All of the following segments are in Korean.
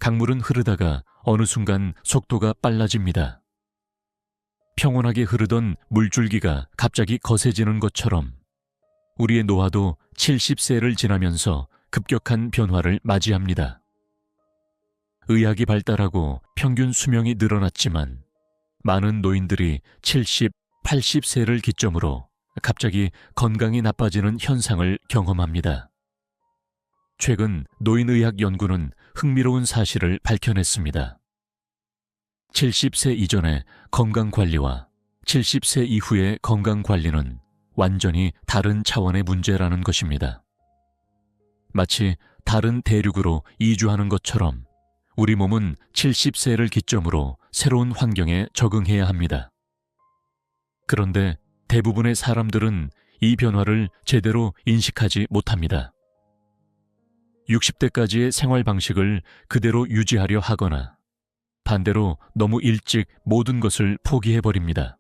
강물은 흐르다가 어느 순간 속도가 빨라집니다. 평온하게 흐르던 물줄기가 갑자기 거세지는 것처럼 우리의 노화도 70세를 지나면서 급격한 변화를 맞이합니다. 의학이 발달하고 평균 수명이 늘어났지만 많은 노인들이 70, 80세를 기점으로 갑자기 건강이 나빠지는 현상을 경험합니다. 최근 노인의학 연구는 흥미로운 사실을 밝혀냈습니다. 70세 이전의 건강관리와 70세 이후의 건강관리는 완전히 다른 차원의 문제라는 것입니다. 마치 다른 대륙으로 이주하는 것처럼 우리 몸은 70세를 기점으로 새로운 환경에 적응해야 합니다. 그런데 대부분의 사람들은 이 변화를 제대로 인식하지 못합니다. 60대까지의 생활 방식을 그대로 유지하려 하거나 반대로 너무 일찍 모든 것을 포기해버립니다.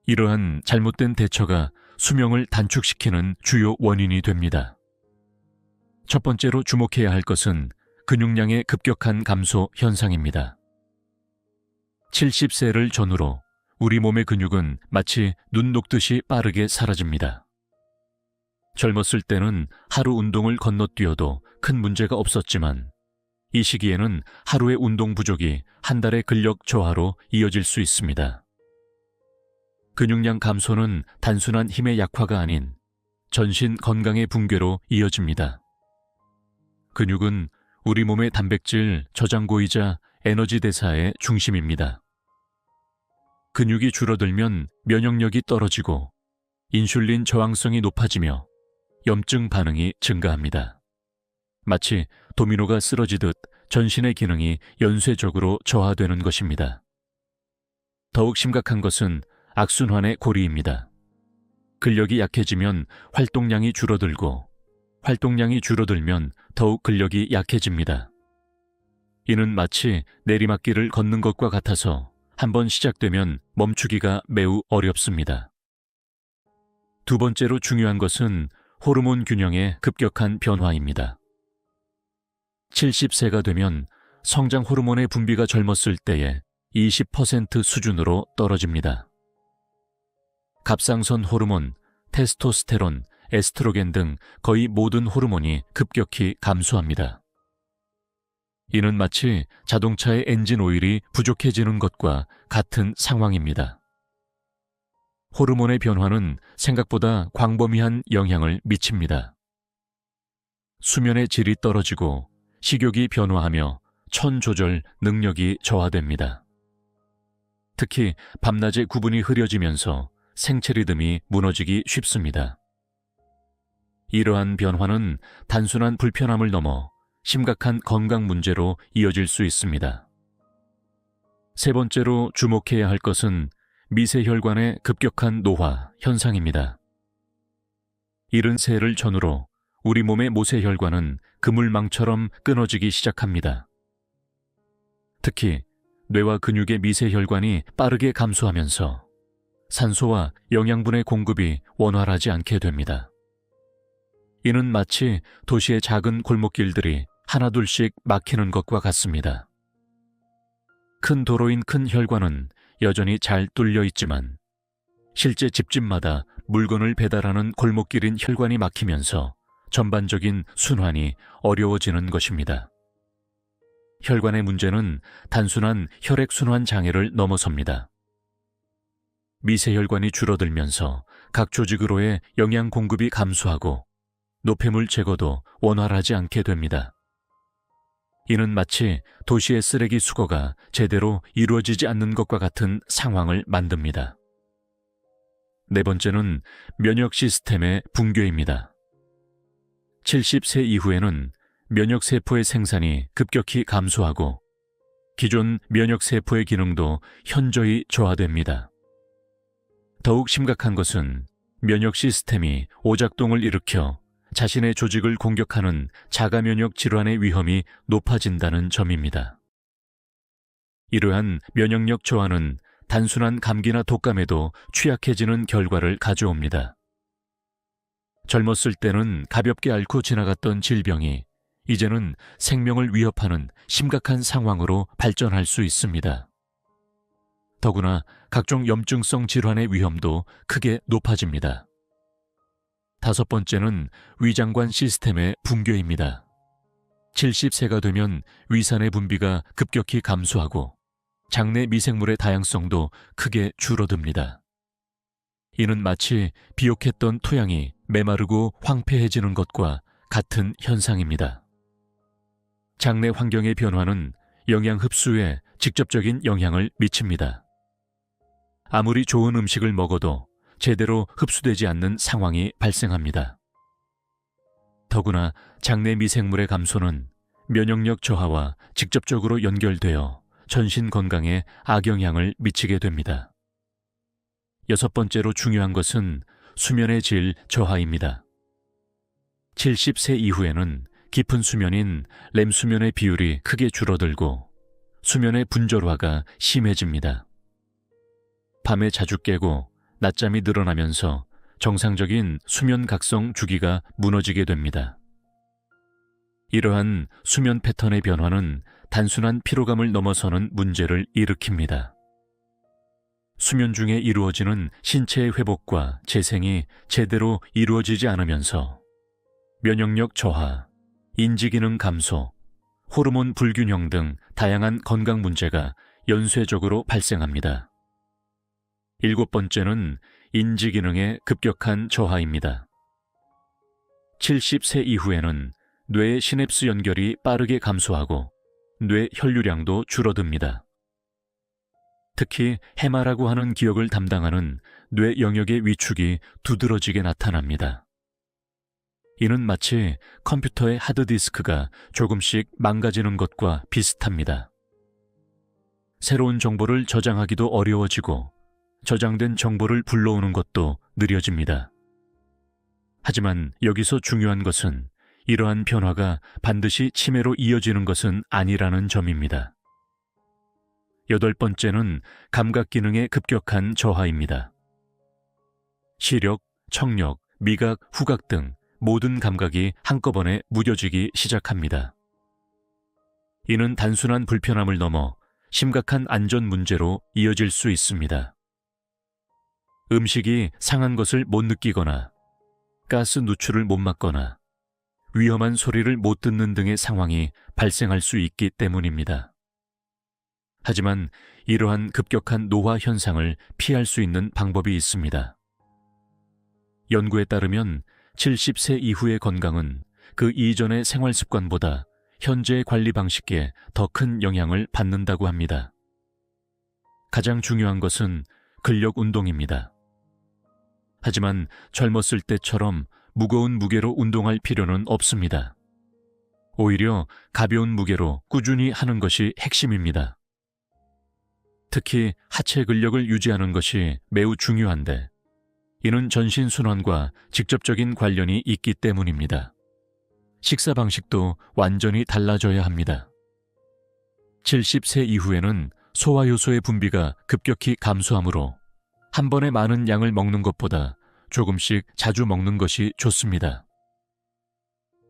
이러한 잘못된 대처가 수명을 단축시키는 주요 원인이 됩니다. 첫 번째로 주목해야 할 것은 근육량의 급격한 감소 현상입니다. 70세를 전후로 우리 몸의 근육은 마치 눈 녹듯이 빠르게 사라집니다. 젊었을 때는 하루 운동을 건너뛰어도 큰 문제가 없었지만 이 시기에는 하루의 운동 부족이 한 달의 근력 저하로 이어질 수 있습니다. 근육량 감소는 단순한 힘의 약화가 아닌 전신 건강의 붕괴로 이어집니다. 근육은 우리 몸의 단백질 저장고이자 에너지 대사의 중심입니다. 근육이 줄어들면 면역력이 떨어지고 인슐린 저항성이 높아지며 염증 반응이 증가합니다. 마치 도미노가 쓰러지듯 전신의 기능이 연쇄적으로 저하되는 것입니다. 더욱 심각한 것은 악순환의 고리입니다. 근력이 약해지면 활동량이 줄어들고 활동량이 줄어들면 더욱 근력이 약해집니다. 이는 마치 내리막길을 걷는 것과 같아서 한번 시작되면 멈추기가 매우 어렵습니다. 두 번째로 중요한 것은 호르몬 균형의 급격한 변화입니다. 70세가 되면 성장 호르몬의 분비가 젊었을 때의 20% 수준으로 떨어집니다. 갑상선 호르몬, 테스토스테론, 에스트로겐 등 거의 모든 호르몬이 급격히 감소합니다. 이는 마치 자동차의 엔진 오일이 부족해지는 것과 같은 상황입니다. 호르몬의 변화는 생각보다 광범위한 영향을 미칩니다. 수면의 질이 떨어지고 식욕이 변화하며 천 조절 능력이 저하됩니다. 특히 밤낮의 구분이 흐려지면서 생체 리듬이 무너지기 쉽습니다. 이러한 변화는 단순한 불편함을 넘어 심각한 건강 문제로 이어질 수 있습니다. 세 번째로 주목해야 할 것은 미세혈관의 급격한 노화 현상입니다. 70세를 전후로 우리 몸의 모세혈관은 그물망처럼 끊어지기 시작합니다. 특히 뇌와 근육의 미세혈관이 빠르게 감소하면서 산소와 영양분의 공급이 원활하지 않게 됩니다. 이는 마치 도시의 작은 골목길들이 하나둘씩 막히는 것과 같습니다. 큰 도로인 큰 혈관은 여전히 잘 뚫려 있지만 실제 집집마다 물건을 배달하는 골목길인 혈관이 막히면서 전반적인 순환이 어려워지는 것입니다. 혈관의 문제는 단순한 혈액순환 장애를 넘어섭니다. 미세혈관이 줄어들면서 각 조직으로의 영양 공급이 감소하고 노폐물 제거도 원활하지 않게 됩니다. 이는 마치 도시의 쓰레기 수거가 제대로 이루어지지 않는 것과 같은 상황을 만듭니다. 네 번째는 면역 시스템의 붕괴입니다. 70세 이후에는 면역세포의 생산이 급격히 감소하고 기존 면역세포의 기능도 현저히 저하됩니다. 더욱 심각한 것은 면역 시스템이 오작동을 일으켜 자신의 조직을 공격하는 자가면역 질환의 위험이 높아진다는 점입니다. 이러한 면역력 저하는 단순한 감기나 독감에도 취약해지는 결과를 가져옵니다. 젊었을 때는 가볍게 앓고 지나갔던 질병이 이제는 생명을 위협하는 심각한 상황으로 발전할 수 있습니다. 더구나 각종 염증성 질환의 위험도 크게 높아집니다. 다섯 번째는 위장관 시스템의 붕괴입니다. 70세가 되면 위산의 분비가 급격히 감소하고 장내 미생물의 다양성도 크게 줄어듭니다. 이는 마치 비옥했던 토양이 메마르고 황폐해지는 것과 같은 현상입니다. 장내 환경의 변화는 영양 흡수에 직접적인 영향을 미칩니다. 아무리 좋은 음식을 먹어도 제대로 흡수되지 않는 상황이 발생합니다. 더구나 장내 미생물의 감소는 면역력 저하와 직접적으로 연결되어 전신 건강에 악영향을 미치게 됩니다. 여섯 번째로 중요한 것은 수면의 질 저하입니다. 70세 이후에는 깊은 수면인 렘 수면의 비율이 크게 줄어들고 수면의 분절화가 심해집니다. 밤에 자주 깨고 낮잠이 늘어나면서 정상적인 수면 각성 주기가 무너지게 됩니다. 이러한 수면 패턴의 변화는 단순한 피로감을 넘어서는 문제를 일으킵니다. 수면 중에 이루어지는 신체의 회복과 재생이 제대로 이루어지지 않으면서 면역력 저하, 인지기능 감소, 호르몬 불균형 등 다양한 건강 문제가 연쇄적으로 발생합니다. 일곱 번째는 인지기능의 급격한 저하입니다. 70세 이후에는 뇌의 시냅스 연결이 빠르게 감소하고 뇌 혈류량도 줄어듭니다. 특히 해마라고 하는 기억을 담당하는 뇌 영역의 위축이 두드러지게 나타납니다. 이는 마치 컴퓨터의 하드디스크가 조금씩 망가지는 것과 비슷합니다. 새로운 정보를 저장하기도 어려워지고 저장된 정보를 불러오는 것도 느려집니다. 하지만 여기서 중요한 것은 이러한 변화가 반드시 치매로 이어지는 것은 아니라는 점입니다. 여덟 번째는 감각 기능의 급격한 저하입니다. 시력, 청력, 미각, 후각 등 모든 감각이 한꺼번에 무뎌지기 시작합니다. 이는 단순한 불편함을 넘어 심각한 안전 문제로 이어질 수 있습니다. 음식이 상한 것을 못 느끼거나 가스 누출을 못 맡거나 위험한 소리를 못 듣는 등의 상황이 발생할 수 있기 때문입니다. 하지만 이러한 급격한 노화 현상을 피할 수 있는 방법이 있습니다. 연구에 따르면 70세 이후의 건강은 그 이전의 생활 습관보다 현재의 관리 방식에 더 큰 영향을 받는다고 합니다. 가장 중요한 것은 근력 운동입니다. 하지만 젊었을 때처럼 무거운 무게로 운동할 필요는 없습니다. 오히려 가벼운 무게로 꾸준히 하는 것이 핵심입니다. 특히 하체 근력을 유지하는 것이 매우 중요한데 이는 전신순환과 직접적인 관련이 있기 때문입니다. 식사 방식도 완전히 달라져야 합니다. 70세 이후에는 소화효소의 분비가 급격히 감소하므로 한 번에 많은 양을 먹는 것보다 조금씩 자주 먹는 것이 좋습니다.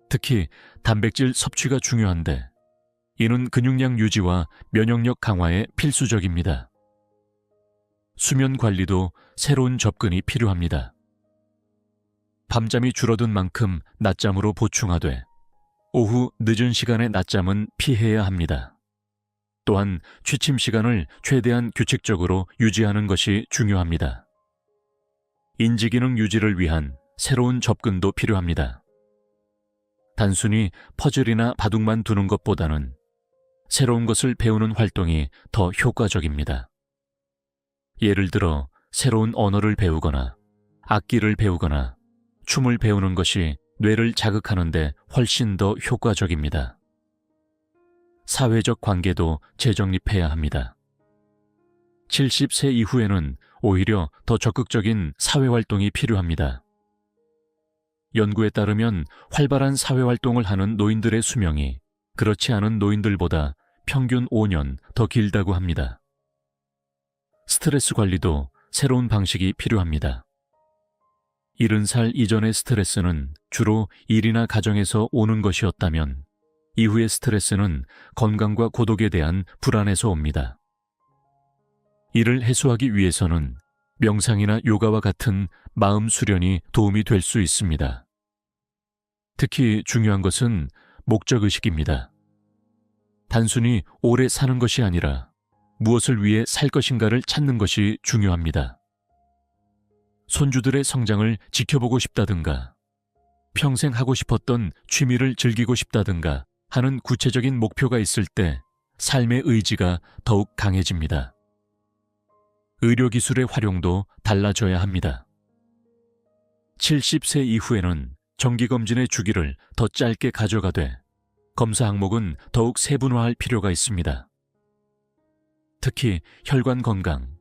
특히 단백질 섭취가 중요한데 이는 근육량 유지와 면역력 강화에 필수적입니다. 수면 관리도 새로운 접근이 필요합니다. 밤잠이 줄어든 만큼 낮잠으로 보충하되 오후 늦은 시간의 낮잠은 피해야 합니다. 또한 취침 시간을 최대한 규칙적으로 유지하는 것이 중요합니다. 인지기능 유지를 위한 새로운 접근도 필요합니다. 단순히 퍼즐이나 바둑만 두는 것보다는 새로운 것을 배우는 활동이 더 효과적입니다. 예를 들어 새로운 언어를 배우거나 악기를 배우거나 춤을 배우는 것이 뇌를 자극하는 데 훨씬 더 효과적입니다. 사회적 관계도 재정립해야 합니다. 70세 이후에는 오히려 더 적극적인 사회활동이 필요합니다. 연구에 따르면 활발한 사회활동을 하는 노인들의 수명이 그렇지 않은 노인들보다 평균 5년 더 길다고 합니다. 스트레스 관리도 새로운 방식이 필요합니다. 70살 이전의 스트레스는 주로 일이나 가정에서 오는 것이었다면 이후의 스트레스는 건강과 고독에 대한 불안에서 옵니다. 이를 해소하기 위해서는 명상이나 요가와 같은 마음 수련이 도움이 될 수 있습니다. 특히 중요한 것은 목적의식입니다. 단순히 오래 사는 것이 아니라 무엇을 위해 살 것인가를 찾는 것이 중요합니다. 손주들의 성장을 지켜보고 싶다든가, 평생 하고 싶었던 취미를 즐기고 싶다든가 하는 구체적인 목표가 있을 때 삶의 의지가 더욱 강해집니다. 의료기술의 활용도 달라져야 합니다. 70세 이후에는 정기검진의 주기를 더 짧게 가져가되 검사 항목은 더욱 세분화할 필요가 있습니다. 특히 혈관 건강,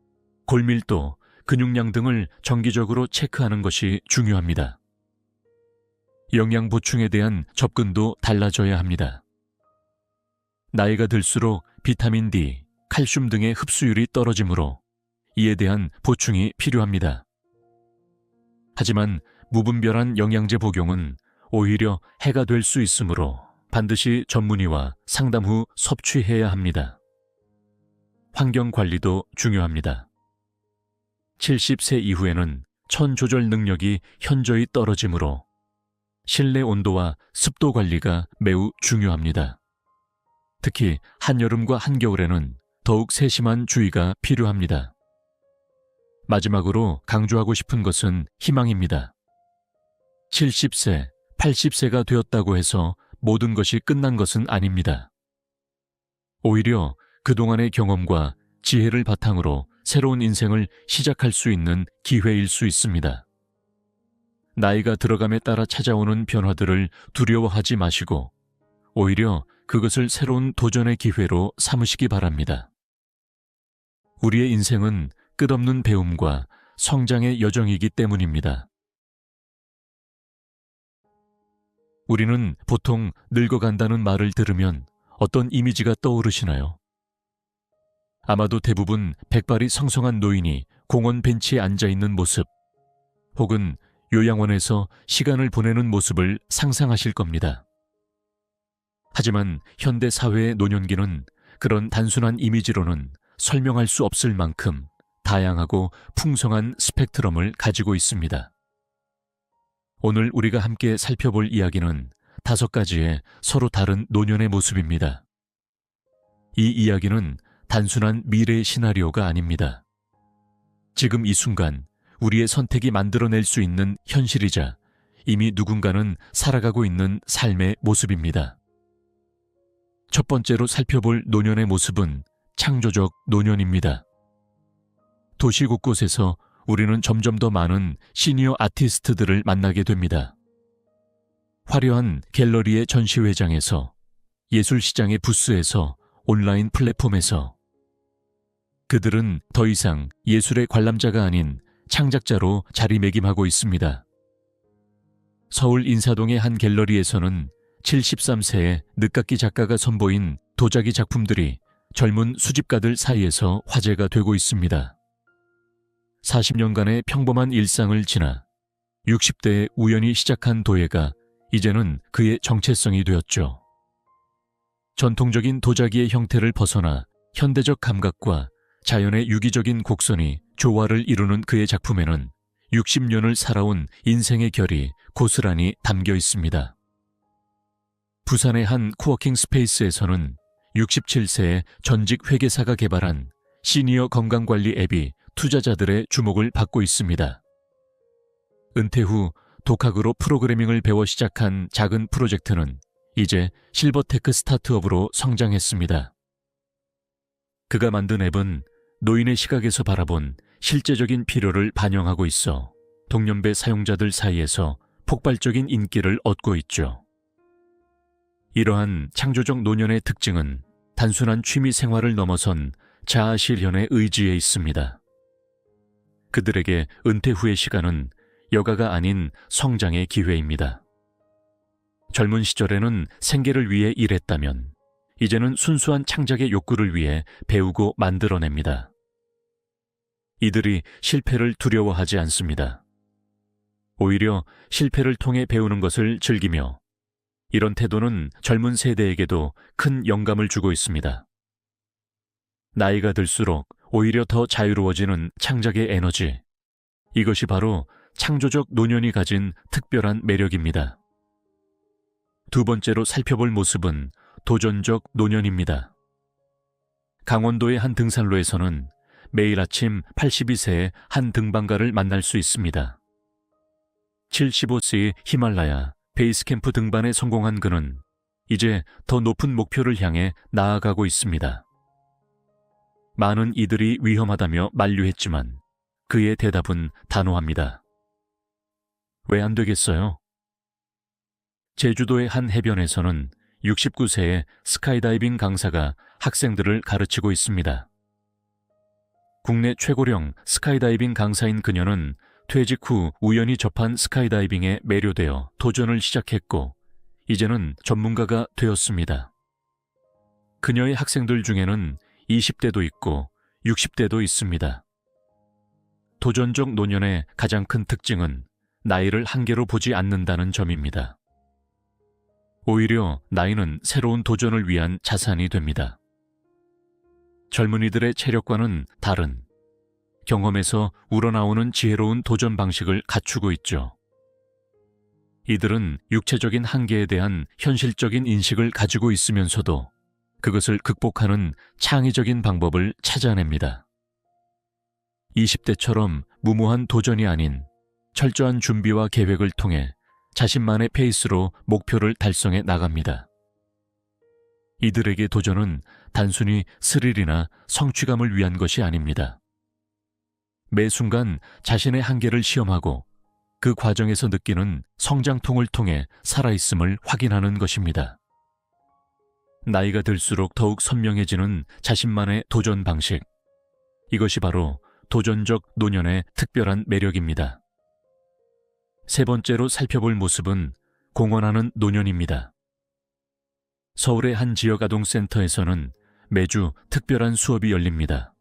골밀도, 근육량 등을 정기적으로 체크하는 것이 중요합니다. 영양 보충에 대한 접근도 달라져야 합니다. 나이가 들수록 비타민 D, 칼슘 등의 흡수율이 떨어지므로 이에 대한 보충이 필요합니다. 하지만 무분별한 영양제 복용은 오히려 해가 될 수 있으므로 반드시 전문의와 상담 후 섭취해야 합니다. 환경 관리도 중요합니다. 70세 이후에는 천 조절 능력이 현저히 떨어지므로 실내 온도와 습도 관리가 매우 중요합니다. 특히 한여름과 한겨울에는 더욱 세심한 주의가 필요합니다. 마지막으로 강조하고 싶은 것은 희망입니다. 70세, 80세가 되었다고 해서 모든 것이 끝난 것은 아닙니다. 오히려 그동안의 경험과 지혜를 바탕으로 새로운 인생을 시작할 수 있는 기회일 수 있습니다. 나이가 들어감에 따라 찾아오는 변화들을 두려워하지 마시고 오히려 그것을 새로운 도전의 기회로 삼으시기 바랍니다. 우리의 인생은 끝없는 배움과 성장의 여정이기 때문입니다. 우리는 보통 늙어간다는 말을 들으면 어떤 이미지가 떠오르시나요? 아마도 대부분 백발이 성성한 노인이 공원 벤치에 앉아있는 모습, 혹은 요양원에서 시간을 보내는 모습을 상상하실 겁니다. 하지만 현대 사회의 노년기는 그런 단순한 이미지로는 설명할 수 없을 만큼 다양하고 풍성한 스펙트럼을 가지고 있습니다. 오늘 우리가 함께 살펴볼 이야기는 5가지의 서로 다른 노년의 모습입니다. 이 이야기는 단순한 미래의 시나리오가 아닙니다. 지금 이 순간 우리의 선택이 만들어낼 수 있는 현실이자 이미 누군가는 살아가고 있는 삶의 모습입니다. 첫 번째로 살펴볼 노년의 모습은 창조적 노년입니다. 도시 곳곳에서 우리는 점점 더 많은 시니어 아티스트들을 만나게 됩니다. 화려한 갤러리의 전시회장에서, 예술시장의 부스에서, 온라인 플랫폼에서 그들은 더 이상 예술의 관람자가 아닌 창작자로 자리매김하고 있습니다. 서울 인사동의 한 갤러리에서는 73세의 늦깎이 작가가 선보인 도자기 작품들이 젊은 수집가들 사이에서 화제가 되고 있습니다. 40년간의 평범한 일상을 지나 60대에 우연히 시작한 도예가 이제는 그의 정체성이 되었죠. 전통적인 도자기의 형태를 벗어나 현대적 감각과 자연의 유기적인 곡선이 조화를 이루는 그의 작품에는 60년을 살아온 인생의 결이 고스란히 담겨 있습니다. 부산의 한 코워킹 스페이스에서는 67세의 전직 회계사가 개발한 시니어 건강관리 앱이 투자자들의 주목을 받고 있습니다. 은퇴 후 독학으로 프로그래밍을 배워 시작한 작은 프로젝트는 이제 실버테크 스타트업으로 성장했습니다. 그가 만든 앱은 노인의 시각에서 바라본 실제적인 필요를 반영하고 있어 동년배 사용자들 사이에서 폭발적인 인기를 얻고 있죠. 이러한 창조적 노년의 특징은 단순한 취미 생활을 넘어선 자아 실현의 의지에 있습니다. 그들에게 은퇴 후의 시간은 여가가 아닌 성장의 기회입니다. 젊은 시절에는 생계를 위해 일했다면 이제는 순수한 창작의 욕구를 위해 배우고 만들어냅니다. 이들이 실패를 두려워하지 않습니다. 오히려 실패를 통해 배우는 것을 즐기며 이런 태도는 젊은 세대에게도 큰 영감을 주고 있습니다. 나이가 들수록 오히려 더 자유로워지는 창작의 에너지. 이것이 바로 창조적 노년이 가진 특별한 매력입니다. 두 번째로 살펴볼 모습은 도전적 노년입니다. 강원도의 한 등산로에서는 매일 아침 82세의 한 등반가를 만날 수 있습니다. 75세의 히말라야 베이스캠프 등반에 성공한 그는 이제 더 높은 목표를 향해 나아가고 있습니다. 많은 이들이 위험하다며 만류했지만 그의 대답은 단호합니다. 왜 안 되겠어요? 제주도의 한 해변에서는 69세의 스카이다이빙 강사가 학생들을 가르치고 있습니다. 국내 최고령 스카이다이빙 강사인 그녀는 퇴직 후 우연히 접한 스카이다이빙에 매료되어 도전을 시작했고 이제는 전문가가 되었습니다. 그녀의 학생들 중에는 20대도 있고 60대도 있습니다. 도전적 노년의 가장 큰 특징은 나이를 한계로 보지 않는다는 점입니다. 오히려 나이는 새로운 도전을 위한 자산이 됩니다. 젊은이들의 체력과는 다른 경험에서 우러나오는 지혜로운 도전 방식을 갖추고 있죠. 이들은 육체적인 한계에 대한 현실적인 인식을 가지고 있으면서도 그것을 극복하는 창의적인 방법을 찾아냅니다. 20대처럼 무모한 도전이 아닌 철저한 준비와 계획을 통해 자신만의 페이스로 목표를 달성해 나갑니다. 이들에게 도전은 단순히 스릴이나 성취감을 위한 것이 아닙니다. 매 순간 자신의 한계를 시험하고 그 과정에서 느끼는 성장통을 통해 살아있음을 확인하는 것입니다. 나이가 들수록 더욱 선명해지는 자신만의 도전 방식. 이것이 바로 도전적 노년의 특별한 매력입니다. 세 번째로 살펴볼 모습은 공헌하는 노년입니다. 서울의 한 지역 아동센터에서는 매주 특별한 수업이 열립니다.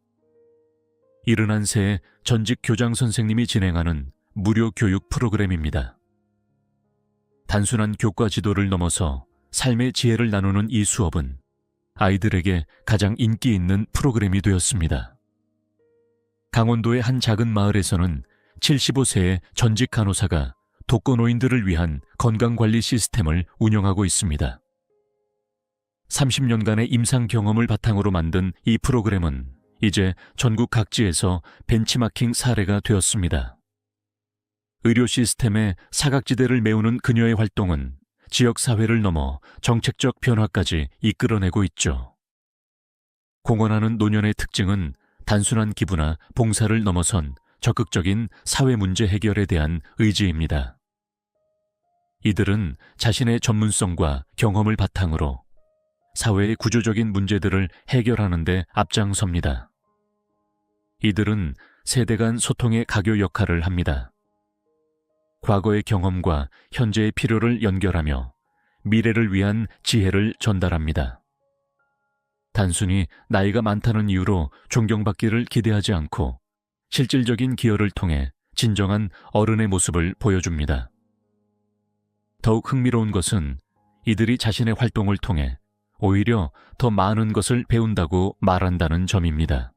71세의 전직 교장 선생님이 진행하는 무료 교육 프로그램입니다. 단순한 교과 지도를 넘어서 삶의 지혜를 나누는 이 수업은 아이들에게 가장 인기 있는 프로그램이 되었습니다. 강원도의 한 작은 마을에서는 75세의 전직 간호사가 독거노인들을 위한 건강관리 시스템을 운영하고 있습니다. 30년간의 임상 경험을 바탕으로 만든 이 프로그램은 이제 전국 각지에서 벤치마킹 사례가 되었습니다. 의료 시스템의 사각지대를 메우는 그녀의 활동은 지역사회를 넘어 정책적 변화까지 이끌어내고 있죠. 공헌하는 노년의 특징은 단순한 기부나 봉사를 넘어선 적극적인 사회 문제 해결에 대한 의지입니다. 이들은 자신의 전문성과 경험을 바탕으로 사회의 구조적인 문제들을 해결하는 데 앞장섭니다. 이들은 세대 간 소통의 가교 역할을 합니다. 과거의 경험과 현재의 필요를 연결하며 미래를 위한 지혜를 전달합니다. 단순히 나이가 많다는 이유로 존경받기를 기대하지 않고 실질적인 기여를 통해 진정한 어른의 모습을 보여줍니다. 더욱 흥미로운 것은 이들이 자신의 활동을 통해 오히려 더 많은 것을 배운다고 말한다는 점입니다.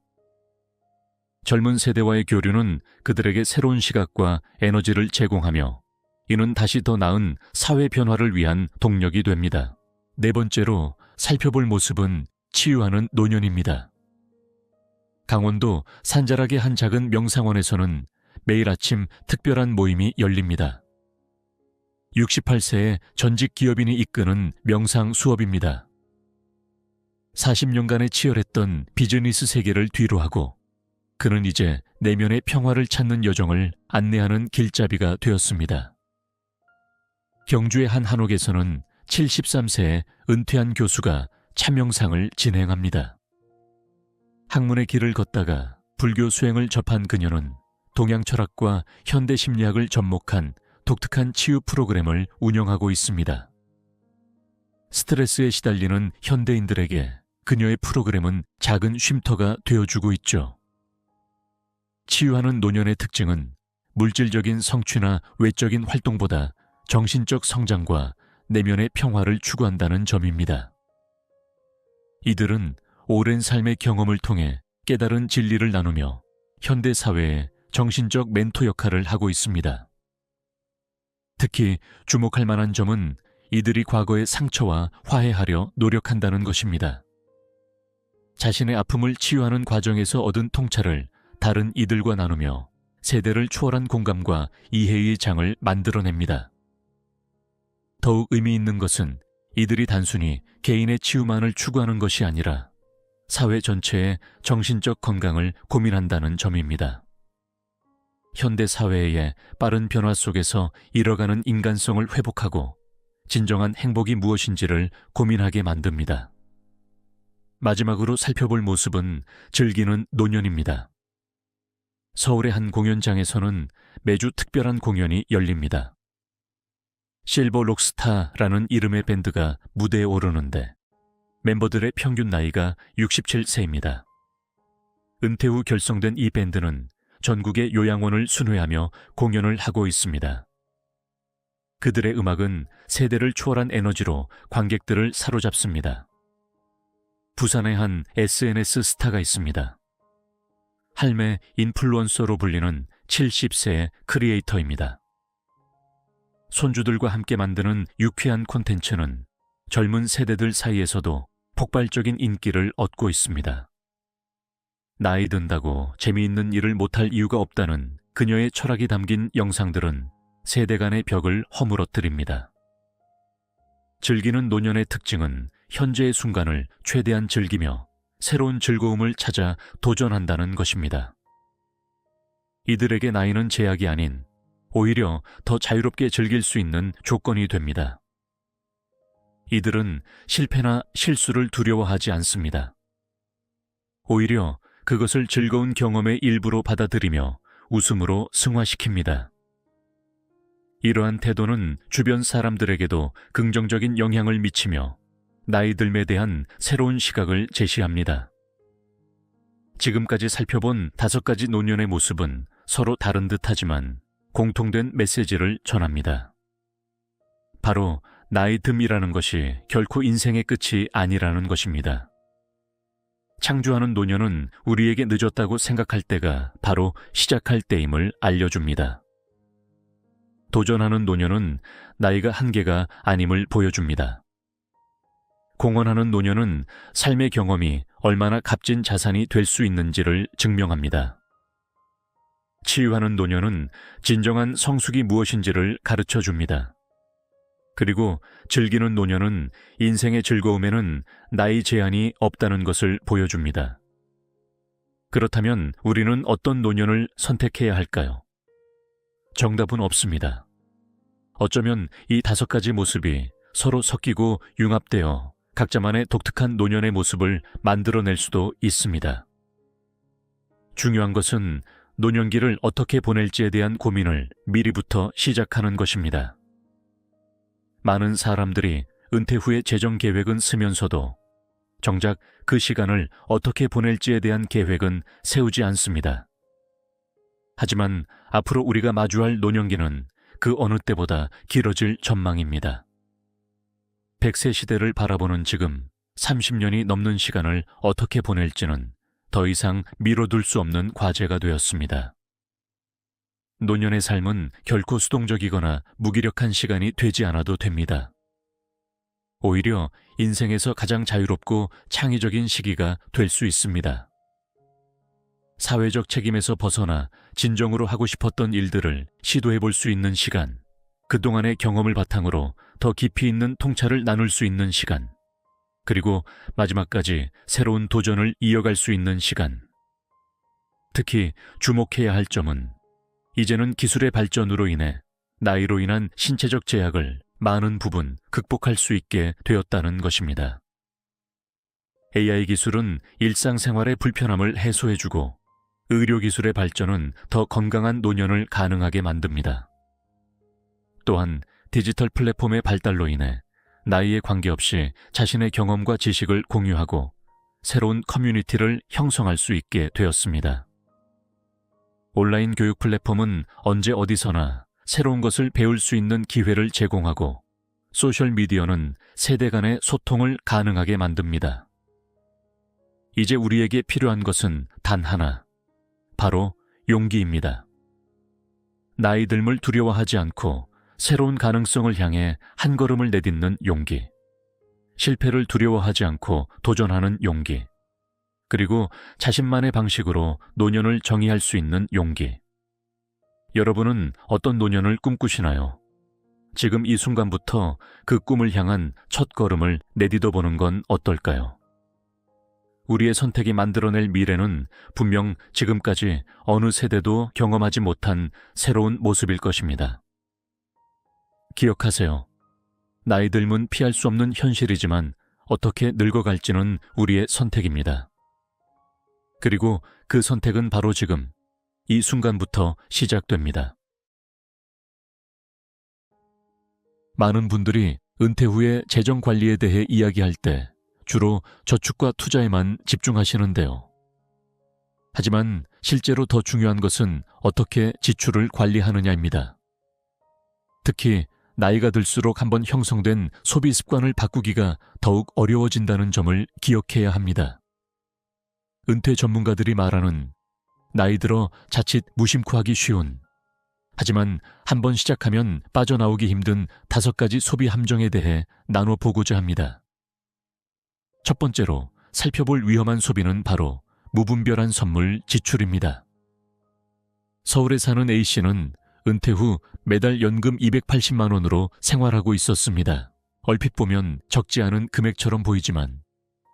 젊은 세대와의 교류는 그들에게 새로운 시각과 에너지를 제공하며 이는 다시 더 나은 사회 변화를 위한 동력이 됩니다. 네 번째로 살펴볼 모습은 치유하는 노년입니다. 강원도 산자락의 한 작은 명상원에서는 매일 아침 특별한 모임이 열립니다. 68세의 전직 기업인이 이끄는 명상 수업입니다. 40년간의 치열했던 비즈니스 세계를 뒤로하고 그는 이제 내면의 평화를 찾는 여정을 안내하는 길잡이가 되었습니다. 경주의 한 한옥에서는 73세의 은퇴한 교수가 참명상을 진행합니다. 학문의 길을 걷다가 불교 수행을 접한 그녀는 동양 철학과 현대 심리학을 접목한 독특한 치유 프로그램을 운영하고 있습니다. 스트레스에 시달리는 현대인들에게 그녀의 프로그램은 작은 쉼터가 되어주고 있죠. 치유하는 노년의 특징은 물질적인 성취나 외적인 활동보다 정신적 성장과 내면의 평화를 추구한다는 점입니다. 이들은 오랜 삶의 경험을 통해 깨달은 진리를 나누며 현대 사회에 정신적 멘토 역할을 하고 있습니다. 특히 주목할 만한 점은 이들이 과거의 상처와 화해하려 노력한다는 것입니다. 자신의 아픔을 치유하는 과정에서 얻은 통찰을 다른 이들과 나누며 세대를 초월한 공감과 이해의 장을 만들어냅니다. 더욱 의미 있는 것은 이들이 단순히 개인의 치유만을 추구하는 것이 아니라 사회 전체의 정신적 건강을 고민한다는 점입니다. 현대 사회의 빠른 변화 속에서 잃어가는 인간성을 회복하고 진정한 행복이 무엇인지를 고민하게 만듭니다. 마지막으로 살펴볼 모습은 즐기는 노년입니다. 서울의 한 공연장에서는 매주 특별한 공연이 열립니다. 실버 록스타라는 이름의 밴드가 무대에 오르는데 멤버들의 평균 나이가 67세입니다. 은퇴 후 결성된 이 밴드는 전국의 요양원을 순회하며 공연을 하고 있습니다. 그들의 음악은 세대를 초월한 에너지로 관객들을 사로잡습니다. 부산의 한 SNS 스타가 있습니다. 할매 인플루언서로 불리는 70세의 크리에이터입니다. 손주들과 함께 만드는 유쾌한 콘텐츠는 젊은 세대들 사이에서도 폭발적인 인기를 얻고 있습니다. 나이 든다고 재미있는 일을 못할 이유가 없다는 그녀의 철학이 담긴 영상들은 세대 간의 벽을 허물어뜨립니다. 즐기는 노년의 특징은 현재의 순간을 최대한 즐기며 새로운 즐거움을 찾아 도전한다는 것입니다. 이들에게 나이는 제약이 아닌 오히려 더 자유롭게 즐길 수 있는 조건이 됩니다. 이들은 실패나 실수를 두려워하지 않습니다. 오히려 그것을 즐거운 경험의 일부로 받아들이며 웃음으로 승화시킵니다. 이러한 태도는 주변 사람들에게도 긍정적인 영향을 미치며 나이 듦에 대한 새로운 시각을 제시합니다. 지금까지 살펴본 5가지 노년의 모습은 서로 다른 듯하지만 공통된 메시지를 전합니다. 바로 나이 듦이라는 것이 결코 인생의 끝이 아니라는 것입니다. 창조하는 노년은 우리에게 늦었다고 생각할 때가 바로 시작할 때임을 알려줍니다. 도전하는 노년은 나이가 한계가 아님을 보여줍니다. 공헌하는 노년은 삶의 경험이 얼마나 값진 자산이 될 수 있는지를 증명합니다. 치유하는 노년은 진정한 성숙이 무엇인지를 가르쳐 줍니다. 그리고 즐기는 노년은 인생의 즐거움에는 나이 제한이 없다는 것을 보여줍니다. 그렇다면 우리는 어떤 노년을 선택해야 할까요? 정답은 없습니다. 어쩌면 이 5가지 모습이 서로 섞이고 융합되어 각자만의 독특한 노년의 모습을 만들어낼 수도 있습니다. 중요한 것은 노년기를 어떻게 보낼지에 대한 고민을 미리부터 시작하는 것입니다. 많은 사람들이 은퇴 후의 재정 계획은 쓰면서도 정작 그 시간을 어떻게 보낼지에 대한 계획은 세우지 않습니다. 하지만 앞으로 우리가 마주할 노년기는 그 어느 때보다 길어질 전망입니다. 100세 시대를 바라보는 지금 30년이 넘는 시간을 어떻게 보낼지는 더 이상 미뤄둘 수 없는 과제가 되었습니다. 노년의 삶은 결코 수동적이거나 무기력한 시간이 되지 않아도 됩니다. 오히려 인생에서 가장 자유롭고 창의적인 시기가 될 수 있습니다. 사회적 책임에서 벗어나 진정으로 하고 싶었던 일들을 시도해 볼 수 있는 시간, 그동안의 경험을 바탕으로 더 깊이 있는 통찰을 나눌 수 있는 시간, 그리고 마지막까지 새로운 도전을 이어갈 수 있는 시간. 특히 주목해야 할 점은 이제는 기술의 발전으로 인해 나이로 인한 신체적 제약을 많은 부분 극복할 수 있게 되었다는 것입니다. AI 기술은 일상생활의 불편함을 해소해주고 의료기술의 발전은 더 건강한 노년을 가능하게 만듭니다. 또한 디지털 플랫폼의 발달로 인해 나이에 관계없이 자신의 경험과 지식을 공유하고 새로운 커뮤니티를 형성할 수 있게 되었습니다. 온라인 교육 플랫폼은 언제 어디서나 새로운 것을 배울 수 있는 기회를 제공하고 소셜미디어는 세대 간의 소통을 가능하게 만듭니다. 이제 우리에게 필요한 것은 단 하나, 바로 용기입니다. 나이 듦을 두려워하지 않고 새로운 가능성을 향해 한 걸음을 내딛는 용기, 실패를 두려워하지 않고 도전하는 용기, 그리고 자신만의 방식으로 노년을 정의할 수 있는 용기. 여러분은 어떤 노년을 꿈꾸시나요? 지금 이 순간부터 그 꿈을 향한 첫 걸음을 내딛어 보는 건 어떨까요? 우리의 선택이 만들어낼 미래는 분명 지금까지 어느 세대도 경험하지 못한 새로운 모습일 것입니다. 기억하세요. 나이 듦은 피할 수 없는 현실이지만 어떻게 늙어갈지는 우리의 선택입니다. 그리고 그 선택은 바로 지금, 이 순간부터 시작됩니다. 많은 분들이 은퇴 후의 재정 관리에 대해 이야기할 때 주로 저축과 투자에만 집중하시는데요. 하지만 실제로 더 중요한 것은 어떻게 지출을 관리하느냐입니다. 특히 나이가 들수록 한번 형성된 소비 습관을 바꾸기가 더욱 어려워진다는 점을 기억해야 합니다. 은퇴 전문가들이 말하는 나이 들어 자칫 무심코 하기 쉬운, 하지만 한번 시작하면 빠져나오기 힘든 5가지 소비 함정에 대해 나눠보고자 합니다. 첫 번째로 살펴볼 위험한 소비는 바로 무분별한 선물 지출입니다. 서울에 사는 A씨는 은퇴 후 매달 연금 280만 원으로 생활하고 있었습니다. 얼핏 보면 적지 않은 금액처럼 보이지만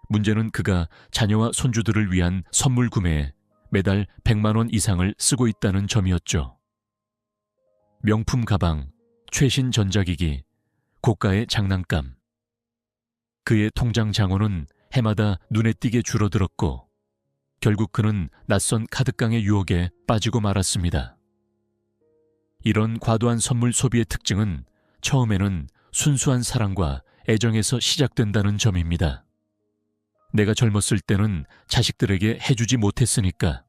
문제는 그가 자녀와 손주들을 위한 선물 구매에 매달 100만 원 이상을 쓰고 있다는 점이었죠. 명품 가방, 최신 전자기기, 고가의 장난감. 그의 통장 잔고는 해마다 눈에 띄게 줄어들었고 결국 그는 낯선 카드깡의 유혹에 빠지고 말았습니다. 이런 과도한 선물 소비의 특징은 처음에는 순수한 사랑과 애정에서 시작된다는 점입니다. 내가 젊었을 때는 자식들에게 해주지 못했으니까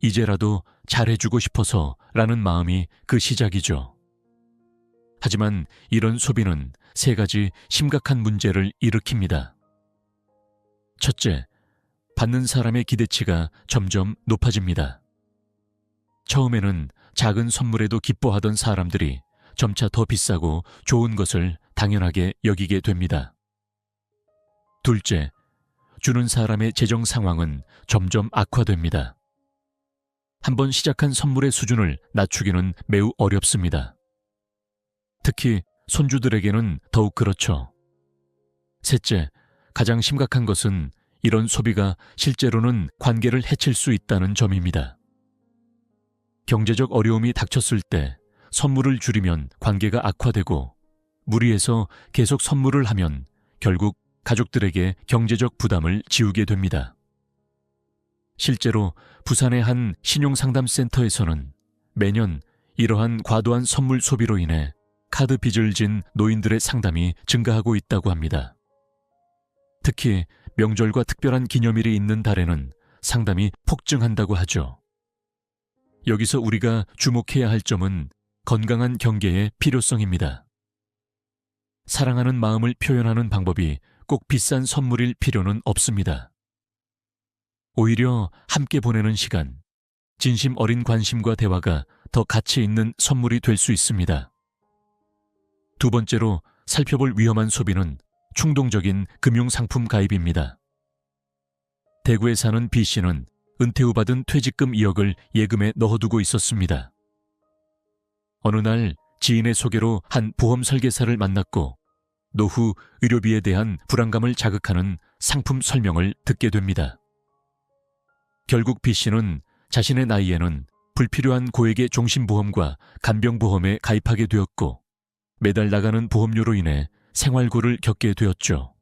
이제라도 잘해주고 싶어서 라는 마음이 그 시작이죠. 하지만 이런 소비는 3가지 심각한 문제를 일으킵니다. 첫째, 받는 사람의 기대치가 점점 높아집니다. 처음에는 작은 선물에도 기뻐하던 사람들이 점차 더 비싸고 좋은 것을 당연하게 여기게 됩니다. 둘째, 주는 사람의 재정 상황은 점점 악화됩니다. 한번 시작한 선물의 수준을 낮추기는 매우 어렵습니다. 특히 손주들에게는 더욱 그렇죠. 셋째, 가장 심각한 것은 이런 소비가 실제로는 관계를 해칠 수 있다는 점입니다. 경제적 어려움이 닥쳤을 때 선물을 줄이면 관계가 악화되고 무리해서 계속 선물을 하면 결국 가족들에게 경제적 부담을 지우게 됩니다. 실제로 부산의 한 신용상담센터에서는 매년 이러한 과도한 선물 소비로 인해 카드 빚을 진 노인들의 상담이 증가하고 있다고 합니다. 특히 명절과 특별한 기념일이 있는 달에는 상담이 폭증한다고 하죠. 여기서 우리가 주목해야 할 점은 건강한 경계의 필요성입니다. 사랑하는 마음을 표현하는 방법이 꼭 비싼 선물일 필요는 없습니다. 오히려 함께 보내는 시간, 진심 어린 관심과 대화가 더 가치 있는 선물이 될 수 있습니다. 두 번째로 살펴볼 위험한 소비는 충동적인 금융상품 가입입니다. 대구에 사는 B씨는 은퇴 후 받은 퇴직금 2억을 예금에 넣어두고 있었습니다. 어느 날 지인의 소개로 한 보험 설계사를 만났고 노후 의료비에 대한 불안감을 자극하는 상품 설명을 듣게 됩니다. 결국 B씨는 자신의 나이에는 불필요한 고액의 종신보험과 간병보험에 가입하게 되었고 매달 나가는 보험료로 인해 생활고를 겪게 되었죠.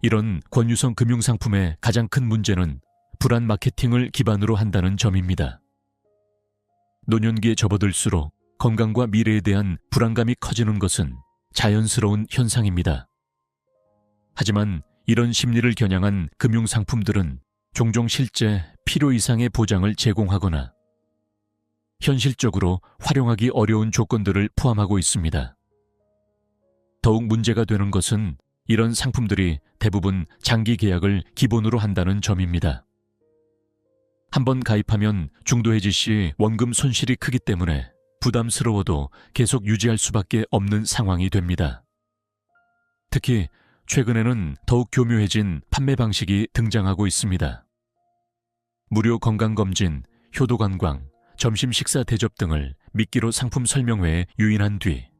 이런 권유성 금융상품의 가장 큰 문제는 불안 마케팅을 기반으로 한다는 점입니다. 노년기에 접어들수록 건강과 미래에 대한 불안감이 커지는 것은 자연스러운 현상입니다. 하지만 이런 심리를 겨냥한 금융상품들은 종종 실제 필요 이상의 보장을 제공하거나 현실적으로 활용하기 어려운 조건들을 포함하고 있습니다. 더욱 문제가 되는 것은 이런 상품들이 대부분 장기 계약을 기본으로 한다는 점입니다. 한번 가입하면 중도해지 시 원금 손실이 크기 때문에 부담스러워도 계속 유지할 수밖에 없는 상황이 됩니다. 특히 최근에는 더욱 교묘해진 판매 방식이 등장하고 있습니다. 무료 건강검진, 효도관광, 점심 식사 대접 등을 미끼로 상품 설명회에 유인한 뒤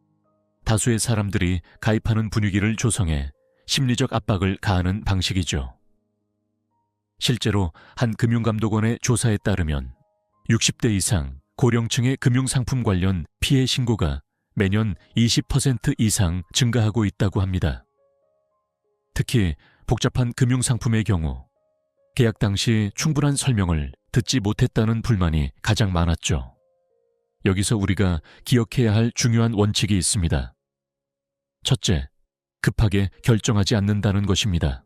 다수의 사람들이 가입하는 분위기를 조성해 심리적 압박을 가하는 방식이죠. 실제로 한 금융감독원의 조사에 따르면 60대 이상 고령층의 금융상품 관련 피해 신고가 매년 20% 이상 증가하고 있다고 합니다. 특히 복잡한 금융상품의 경우 계약 당시 충분한 설명을 듣지 못했다는 불만이 가장 많았죠. 여기서 우리가 기억해야 할 중요한 원칙이 있습니다. 첫째, 급하게 결정하지 않는다는 것입니다.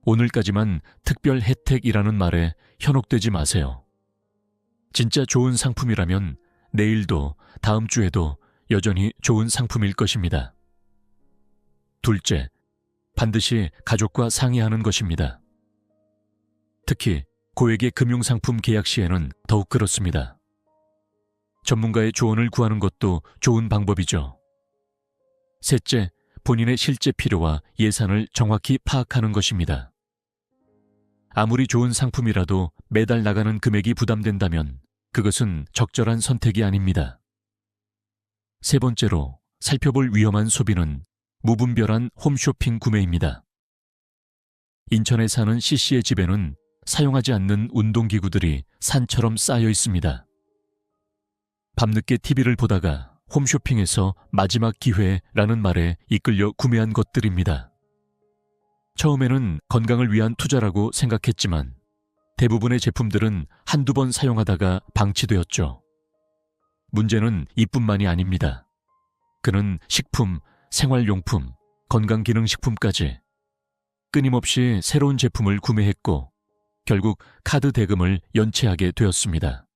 오늘까지만 특별 혜택이라는 말에 현혹되지 마세요. 진짜 좋은 상품이라면 내일도 다음 주에도 여전히 좋은 상품일 것입니다. 둘째, 반드시 가족과 상의하는 것입니다. 특히 고액의 금융상품 계약 시에는 더욱 그렇습니다. 전문가의 조언을 구하는 것도 좋은 방법이죠. 셋째, 본인의 실제 필요와 예산을 정확히 파악하는 것입니다. 아무리 좋은 상품이라도 매달 나가는 금액이 부담된다면 그것은 적절한 선택이 아닙니다. 세 번째로 살펴볼 위험한 소비는 무분별한 홈쇼핑 구매입니다. 인천에 사는 C씨의 집에는 사용하지 않는 운동기구들이 산처럼 쌓여 있습니다. 밤늦게 TV를 보다가 홈쇼핑에서 마지막 기회라는 말에 이끌려 구매한 것들입니다. 처음에는 건강을 위한 투자라고 생각했지만 대부분의 제품들은 한두 번 사용하다가 방치되었죠. 문제는 이뿐만이 아닙니다. 그는 식품, 생활용품, 건강기능식품까지 끊임없이 새로운 제품을 구매했고 결국 카드 대금을 연체하게 되었습니다.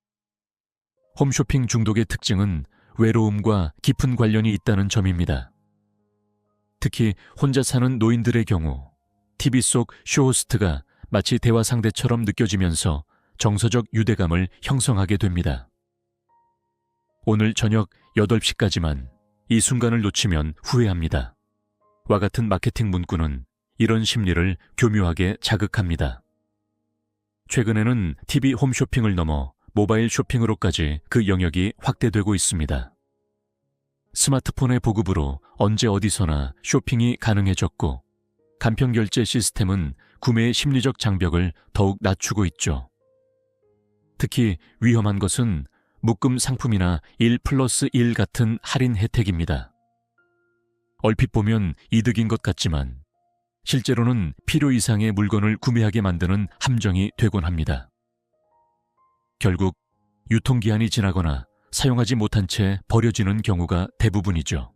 홈쇼핑 중독의 특징은 외로움과 깊은 관련이 있다는 점입니다. 특히 혼자 사는 노인들의 경우 TV 속 쇼호스트가 마치 대화 상대처럼 느껴지면서 정서적 유대감을 형성하게 됩니다. 오늘 저녁 8시까지만 이 순간을 놓치면 후회합니다. 와 같은 마케팅 문구는 이런 심리를 교묘하게 자극합니다. 최근에는 TV 홈쇼핑을 넘어 모바일 쇼핑으로까지 그 영역이 확대되고 있습니다. 스마트폰의 보급으로 언제 어디서나 쇼핑이 가능해졌고 간편결제 시스템은 구매의 심리적 장벽을 더욱 낮추고 있죠. 특히 위험한 것은 묶음 상품이나 1+1 같은 할인 혜택입니다. 얼핏 보면 이득인 것 같지만 실제로는 필요 이상의 물건을 구매하게 만드는 함정이 되곤 합니다. 결국 유통기한이 지나거나 사용하지 못한 채 버려지는 경우가 대부분이죠.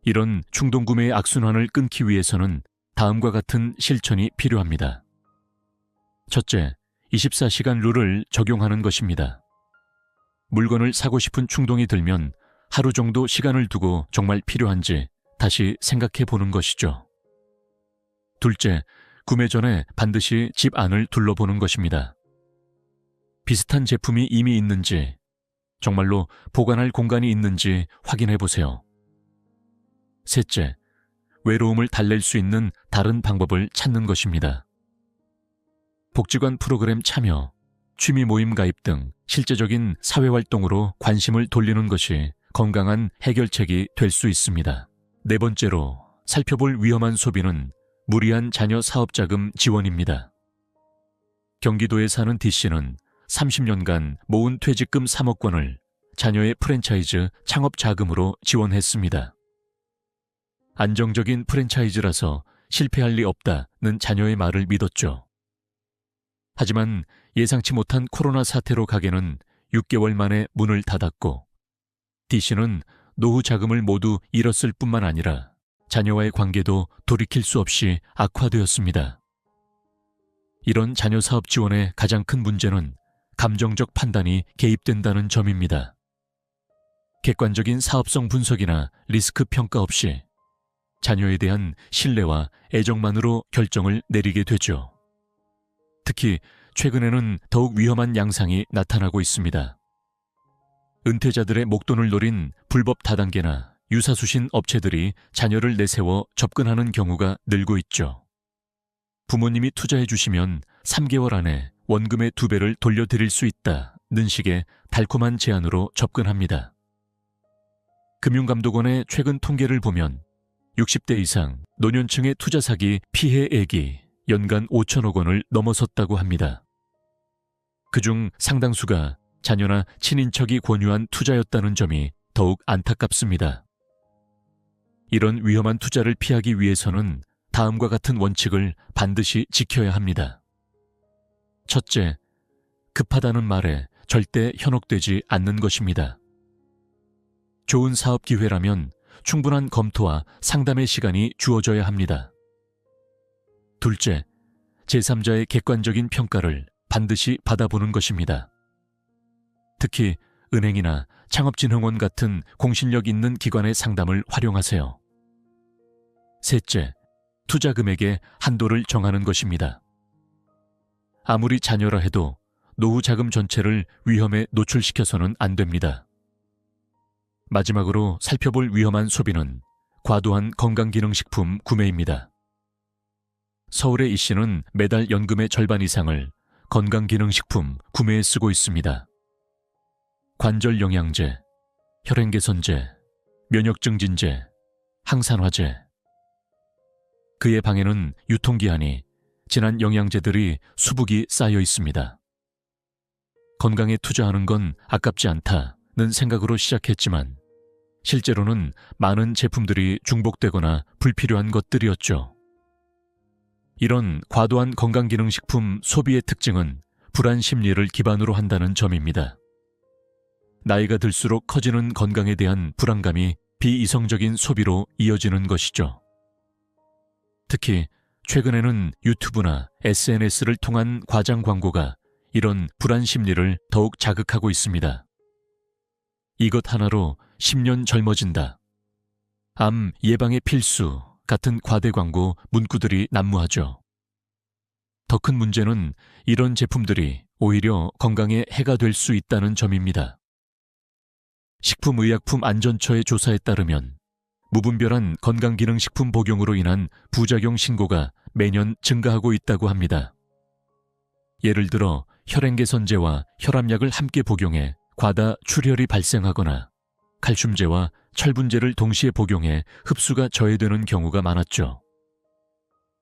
이런 충동구매의 악순환을 끊기 위해서는 다음과 같은 실천이 필요합니다. 첫째, 24시간 룰을 적용하는 것입니다. 물건을 사고 싶은 충동이 들면 하루 정도 시간을 두고 정말 필요한지 다시 생각해 보는 것이죠. 둘째, 구매 전에 반드시 집 안을 둘러보는 것입니다. 비슷한 제품이 이미 있는지, 정말로 보관할 공간이 있는지 확인해 보세요. 셋째, 외로움을 달랠 수 있는 다른 방법을 찾는 것입니다. 복지관 프로그램 참여, 취미 모임 가입 등 실제적인 사회활동으로 관심을 돌리는 것이 건강한 해결책이 될 수 있습니다. 네 번째로 살펴볼 위험한 소비는 무리한 자녀 사업자금 지원입니다. 경기도에 사는 D씨는 30년간 모은 퇴직금 3억 원을 자녀의 프랜차이즈 창업 자금으로 지원했습니다. 안정적인 프랜차이즈라서 실패할 리 없다는 자녀의 말을 믿었죠. 하지만 예상치 못한 코로나 사태로 가게는 6개월 만에 문을 닫았고 D씨는 노후 자금을 모두 잃었을 뿐만 아니라 자녀와의 관계도 돌이킬 수 없이 악화되었습니다. 이런 자녀 사업 지원의 가장 큰 문제는 감정적 판단이 개입된다는 점입니다. 객관적인 사업성 분석이나 리스크 평가 없이 자녀에 대한 신뢰와 애정만으로 결정을 내리게 되죠. 특히 최근에는 더욱 위험한 양상이 나타나고 있습니다. 은퇴자들의 목돈을 노린 불법 다단계나 유사수신 업체들이 자녀를 내세워 접근하는 경우가 늘고 있죠. 부모님이 투자해 주시면 3개월 안에 원금의 2배를 돌려드릴 수 있다는 식의 달콤한 제안으로 접근합니다. 금융감독원의 최근 통계를 보면 60대 이상 노년층의 투자 사기 피해액이 연간 5천억 원을 넘어섰다고 합니다. 그중 상당수가 자녀나 친인척이 권유한 투자였다는 점이 더욱 안타깝습니다. 이런 위험한 투자를 피하기 위해서는 다음과 같은 원칙을 반드시 지켜야 합니다. 첫째, 급하다는 말에 절대 현혹되지 않는 것입니다. 좋은 사업 기회라면 충분한 검토와 상담의 시간이 주어져야 합니다. 둘째, 제3자의 객관적인 평가를 반드시 받아보는 것입니다. 특히 은행이나 창업진흥원 같은 공신력 있는 기관의 상담을 활용하세요. 셋째, 투자 금액의 한도를 정하는 것입니다. 아무리 자녀라 해도 노후 자금 전체를 위험에 노출시켜서는 안 됩니다. 마지막으로 살펴볼 위험한 소비는 과도한 건강기능식품 구매입니다. 서울의 이 씨는 매달 연금의 절반 이상을 건강기능식품 구매에 쓰고 있습니다. 관절 영양제, 혈행 개선제, 면역 증진제, 항산화제. 그의 방에는 유통기한이 지난 영양제들이 수북이 쌓여 있습니다. 건강에 투자하는 건 아깝지 않다는 생각으로 시작했지만 실제로는 많은 제품들이 중복되거나 불필요한 것들이었죠. 이런 과도한 건강기능식품 소비의 특징은 불안 심리를 기반으로 한다는 점입니다. 나이가 들수록 커지는 건강에 대한 불안감이 비이성적인 소비로 이어지는 것이죠. 특히 최근에는 유튜브나 SNS를 통한 과장 광고가 이런 불안 심리를 더욱 자극하고 있습니다. 이것 하나로 10년 젊어진다. 암 예방의 필수 같은 과대 광고 문구들이 난무하죠. 더 큰 문제는 이런 제품들이 오히려 건강에 해가 될 수 있다는 점입니다. 식품의약품안전처의 조사에 따르면 무분별한 건강기능식품 복용으로 인한 부작용 신고가 매년 증가하고 있다고 합니다. 예를 들어 혈행개선제와 혈압약을 함께 복용해 과다 출혈이 발생하거나 칼슘제와 철분제를 동시에 복용해 흡수가 저해되는 경우가 많았죠.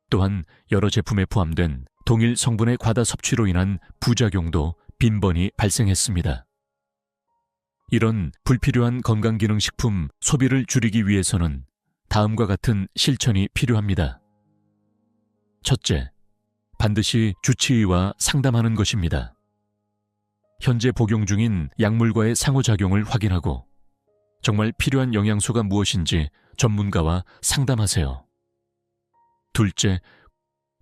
또한 여러 제품에 포함된 동일 성분의 과다 섭취로 인한 부작용도 빈번히 발생했습니다. 이런 불필요한 건강기능식품 소비를 줄이기 위해서는 다음과 같은 실천이 필요합니다. 첫째, 반드시 주치의와 상담하는 것입니다. 현재 복용 중인 약물과의 상호작용을 확인하고 정말 필요한 영양소가 무엇인지 전문가와 상담하세요. 둘째,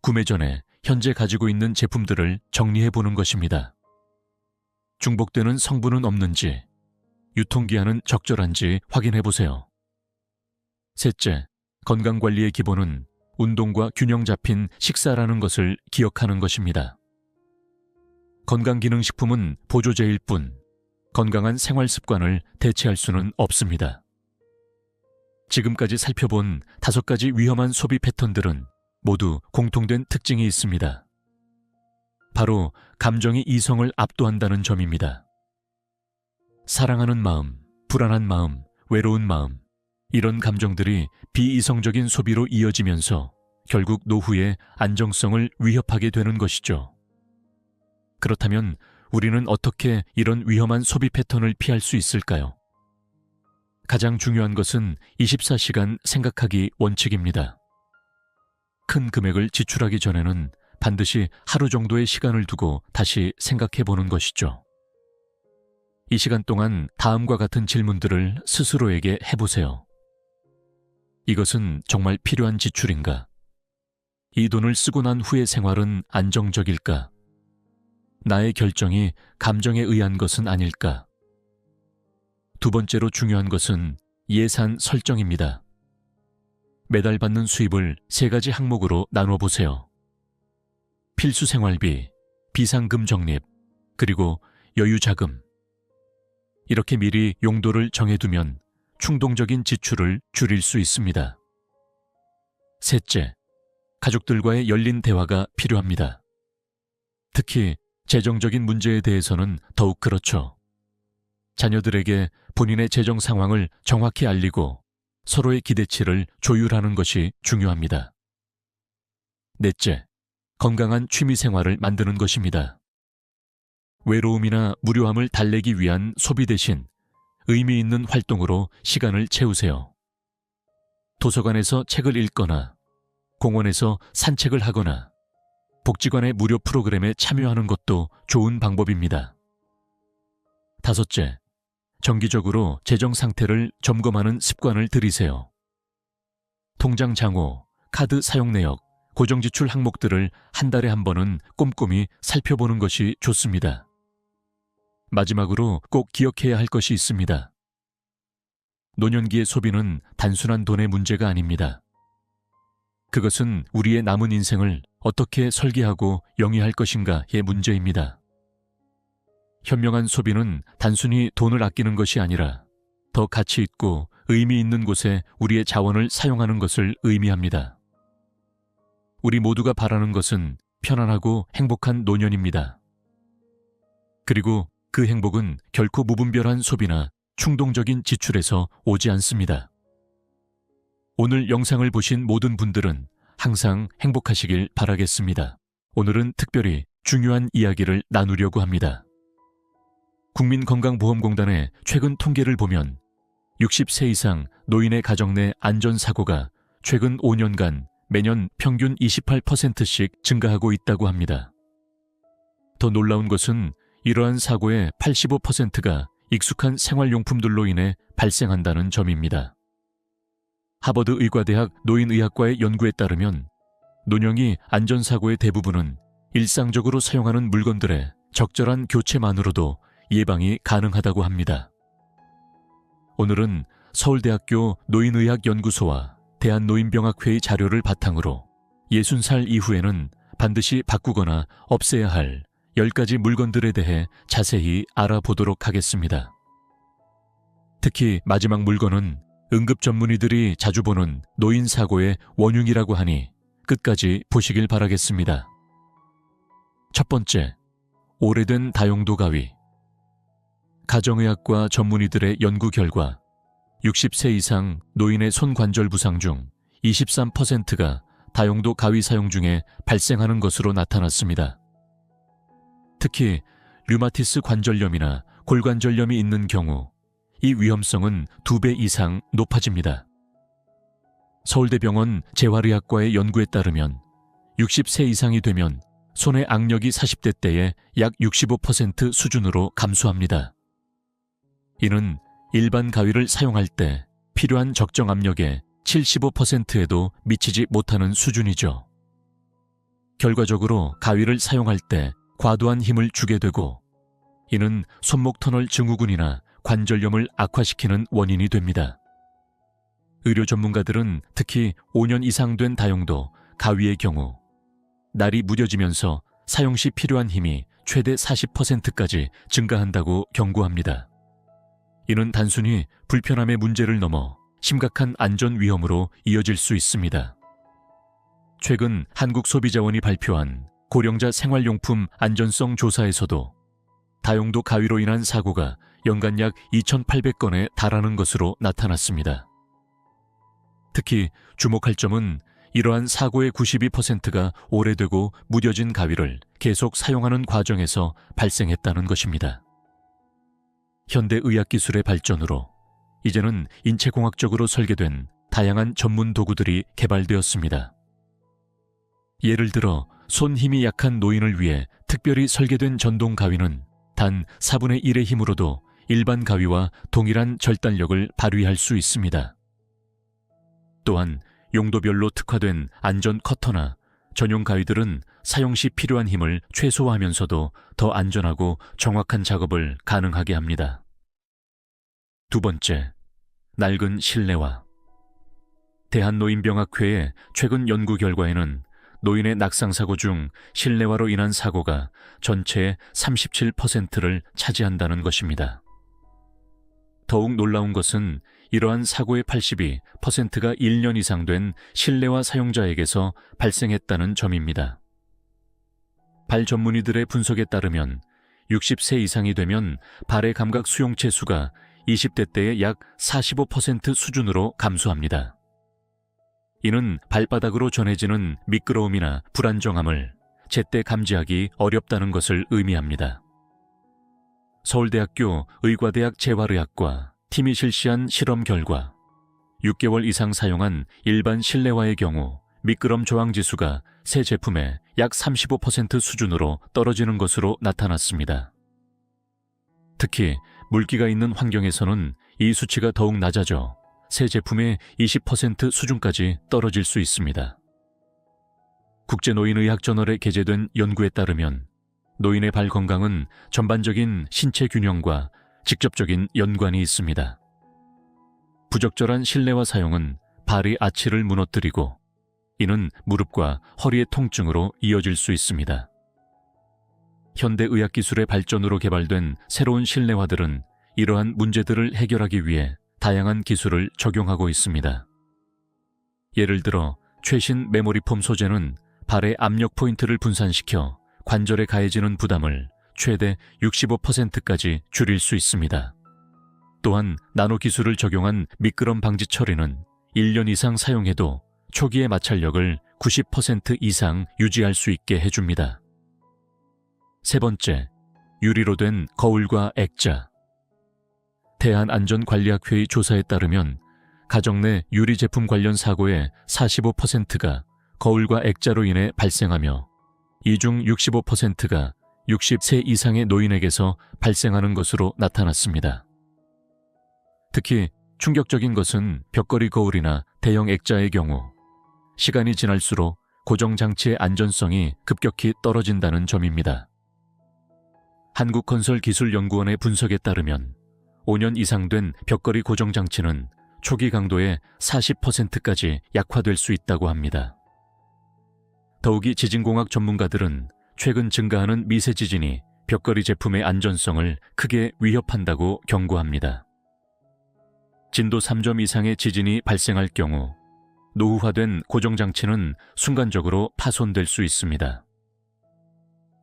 구매 전에 현재 가지고 있는 제품들을 정리해보는 것입니다. 중복되는 성분은 없는지, 유통기한은 적절한지 확인해보세요. 셋째, 건강관리의 기본은 운동과 균형 잡힌 식사라는 것을 기억하는 것입니다. 건강기능식품은 보조제일 뿐 건강한 생활습관을 대체할 수는 없습니다. 지금까지 살펴본 5가지 위험한 소비 패턴들은 모두 공통된 특징이 있습니다. 바로 감정이 이성을 압도한다는 점입니다. 사랑하는 마음, 불안한 마음, 외로운 마음, 이런 감정들이 비이성적인 소비로 이어지면서 결국 노후의 안정성을 위협하게 되는 것이죠. 그렇다면 우리는 어떻게 이런 위험한 소비 패턴을 피할 수 있을까요? 가장 중요한 것은 24시간 생각하기 원칙입니다. 큰 금액을 지출하기 전에는 반드시 하루 정도의 시간을 두고 다시 생각해 보는 것이죠. 이 시간 동안 다음과 같은 질문들을 스스로에게 해보세요. 이것은 정말 필요한 지출인가? 이 돈을 쓰고 난 후의 생활은 안정적일까? 나의 결정이 감정에 의한 것은 아닐까? 두 번째로 중요한 것은 예산 설정입니다. 매달 받는 수입을 세 가지 항목으로 나눠 보세요. 필수 생활비, 비상금 적립, 그리고 여유 자금. 이렇게 미리 용도를 정해두면 충동적인 지출을 줄일 수 있습니다. 셋째, 가족들과의 열린 대화가 필요합니다. 특히 재정적인 문제에 대해서는 더욱 그렇죠. 자녀들에게 본인의 재정 상황을 정확히 알리고 서로의 기대치를 조율하는 것이 중요합니다. 넷째, 건강한 취미 생활을 만드는 것입니다. 외로움이나 무료함을 달래기 위한 소비 대신 의미 있는 활동으로 시간을 채우세요. 도서관에서 책을 읽거나 공원에서 산책을 하거나 복지관의 무료 프로그램에 참여하는 것도 좋은 방법입니다. 다섯째, 정기적으로 재정 상태를 점검하는 습관을 들이세요. 통장 잔고, 카드 사용 내역, 고정지출 항목들을 한 달에 한 번은 꼼꼼히 살펴보는 것이 좋습니다. 마지막으로 꼭 기억해야 할 것이 있습니다. 노년기의 소비는 단순한 돈의 문제가 아닙니다. 그것은 우리의 남은 인생을 어떻게 설계하고 영위할 것인가의 문제입니다. 현명한 소비는 단순히 돈을 아끼는 것이 아니라 더 가치 있고 의미 있는 곳에 우리의 자원을 사용하는 것을 의미합니다. 우리 모두가 바라는 것은 편안하고 행복한 노년입니다. 그리고 그 행복은 결코 무분별한 소비나 충동적인 지출에서 오지 않습니다. 오늘 영상을 보신 모든 분들은 항상 행복하시길 바라겠습니다. 오늘은 특별히 중요한 이야기를 나누려고 합니다. 국민건강보험공단의 최근 통계를 보면 60세 이상 노인의 가정 내 안전사고가 최근 5년간 매년 평균 28%씩 증가하고 있다고 합니다. 더 놀라운 것은 이러한 사고의 85%가 익숙한 생활용품들로 인해 발생한다는 점입니다. 하버드 의과대학 노인의학과의 연구에 따르면 노령이 안전사고의 대부분은 일상적으로 사용하는 물건들의 적절한 교체만으로도 예방이 가능하다고 합니다. 오늘은 서울대학교 노인의학연구소와 대한노인병학회의 자료를 바탕으로 60살 이후에는 반드시 바꾸거나 없애야 할 10가지 물건들에 대해 자세히 알아보도록 하겠습니다. 특히 마지막 물건은 응급 전문의들이 자주 보는 노인 사고의 원흉이라고 하니 끝까지 보시길 바라겠습니다. 첫 번째, 오래된 다용도 가위. 가정의학과 전문의들의 연구 결과 60세 이상 노인의 손관절 부상 중 23%가 다용도 가위 사용 중에 발생하는 것으로 나타났습니다. 특히 류마티스 관절염이나 골관절염이 있는 경우 이 위험성은 2배 이상 높아집니다. 서울대병원 재활의학과의 연구에 따르면 60세 이상이 되면 손의 악력이 40대 때의 약 65% 수준으로 감소합니다. 이는 일반 가위를 사용할 때 필요한 적정 압력의 75%에도 미치지 못하는 수준이죠. 결과적으로 가위를 사용할 때 과도한 힘을 주게 되고 이는 손목 터널 증후군이나 관절염을 악화시키는 원인이 됩니다. 의료 전문가들은 특히 5년 이상 된 다용도 가위의 경우 날이 무뎌지면서 사용 시 필요한 힘이 최대 40%까지 증가한다고 경고합니다. 이는 단순히 불편함의 문제를 넘어 심각한 안전 위험으로 이어질 수 있습니다. 최근 한국소비자원이 발표한 고령자 생활용품 안전성 조사에서도 다용도 가위로 인한 사고가 연간 약 2,800건에 달하는 것으로 나타났습니다. 특히 주목할 점은 이러한 사고의 92%가 오래되고 무뎌진 가위를 계속 사용하는 과정에서 발생했다는 것입니다. 현대 의학기술의 발전으로 이제는 인체공학적으로 설계된 다양한 전문 도구들이 개발되었습니다. 예를 들어 손 힘이 약한 노인을 위해 특별히 설계된 전동 가위는 단 4분의 1의 힘으로도 일반 가위와 동일한 절단력을 발휘할 수 있습니다. 또한 용도별로 특화된 안전 커터나 전용 가위들은 사용 시 필요한 힘을 최소화하면서도 더 안전하고 정확한 작업을 가능하게 합니다. 두 번째, 낡은 실내화. 대한노인병학회의 최근 연구 결과에는 노인의 낙상사고 중 실내화로 인한 사고가 전체의 37%를 차지한다는 것입니다. 더욱 놀라운 것은 이러한 사고의 82%가 1년 이상 된 실내화 사용자에게서 발생했다는 점입니다. 발 전문의들의 분석에 따르면 60세 이상이 되면 발의 감각 수용체 수가 20대 때의 약 45% 수준으로 감소합니다. 이는 발바닥으로 전해지는 미끄러움이나 불안정함을 제때 감지하기 어렵다는 것을 의미합니다. 서울대학교 의과대학 재활의학과 팀이 실시한 실험 결과 6개월 이상 사용한 일반 실내화의 경우 미끄럼 저항 지수가 새 제품의 약 35% 수준으로 떨어지는 것으로 나타났습니다. 특히 물기가 있는 환경에서는 이 수치가 더욱 낮아져 새 제품의 20% 수준까지 떨어질 수 있습니다. 국제노인의학저널에 게재된 연구에 따르면 노인의 발 건강은 전반적인 신체 균형과 직접적인 연관이 있습니다. 부적절한 실내화 사용은 발의 아치를 무너뜨리고 이는 무릎과 허리의 통증으로 이어질 수 있습니다. 현대의학기술의 발전으로 개발된 새로운 실내화들은 이러한 문제들을 해결하기 위해 다양한 기술을 적용하고 있습니다. 예를 들어 최신 메모리폼 소재는 발의 압력 포인트를 분산시켜 관절에 가해지는 부담을 최대 65%까지 줄일 수 있습니다. 또한 나노 기술을 적용한 미끄럼 방지 처리는 1년 이상 사용해도 초기의 마찰력을 90% 이상 유지할 수 있게 해줍니다. 세 번째, 유리로 된 거울과 액자. 대한안전관리학회의 조사에 따르면 가정 내 유리 제품 관련 사고의 45%가 거울과 액자로 인해 발생하며 이 중 65%가 60세 이상의 노인에게서 발생하는 것으로 나타났습니다. 특히 충격적인 것은 벽걸이 거울이나 대형 액자의 경우 시간이 지날수록 고정장치의 안전성이 급격히 떨어진다는 점입니다. 한국건설기술연구원의 분석에 따르면 5년 이상 된 벽걸이 고정장치는 초기 강도의 40%까지 약화될 수 있다고 합니다. 더욱이 지진공학 전문가들은 최근 증가하는 미세 지진이 벽걸이 제품의 안전성을 크게 위협한다고 경고합니다. 진도 3점 이상의 지진이 발생할 경우 노후화된 고정장치는 순간적으로 파손될 수 있습니다.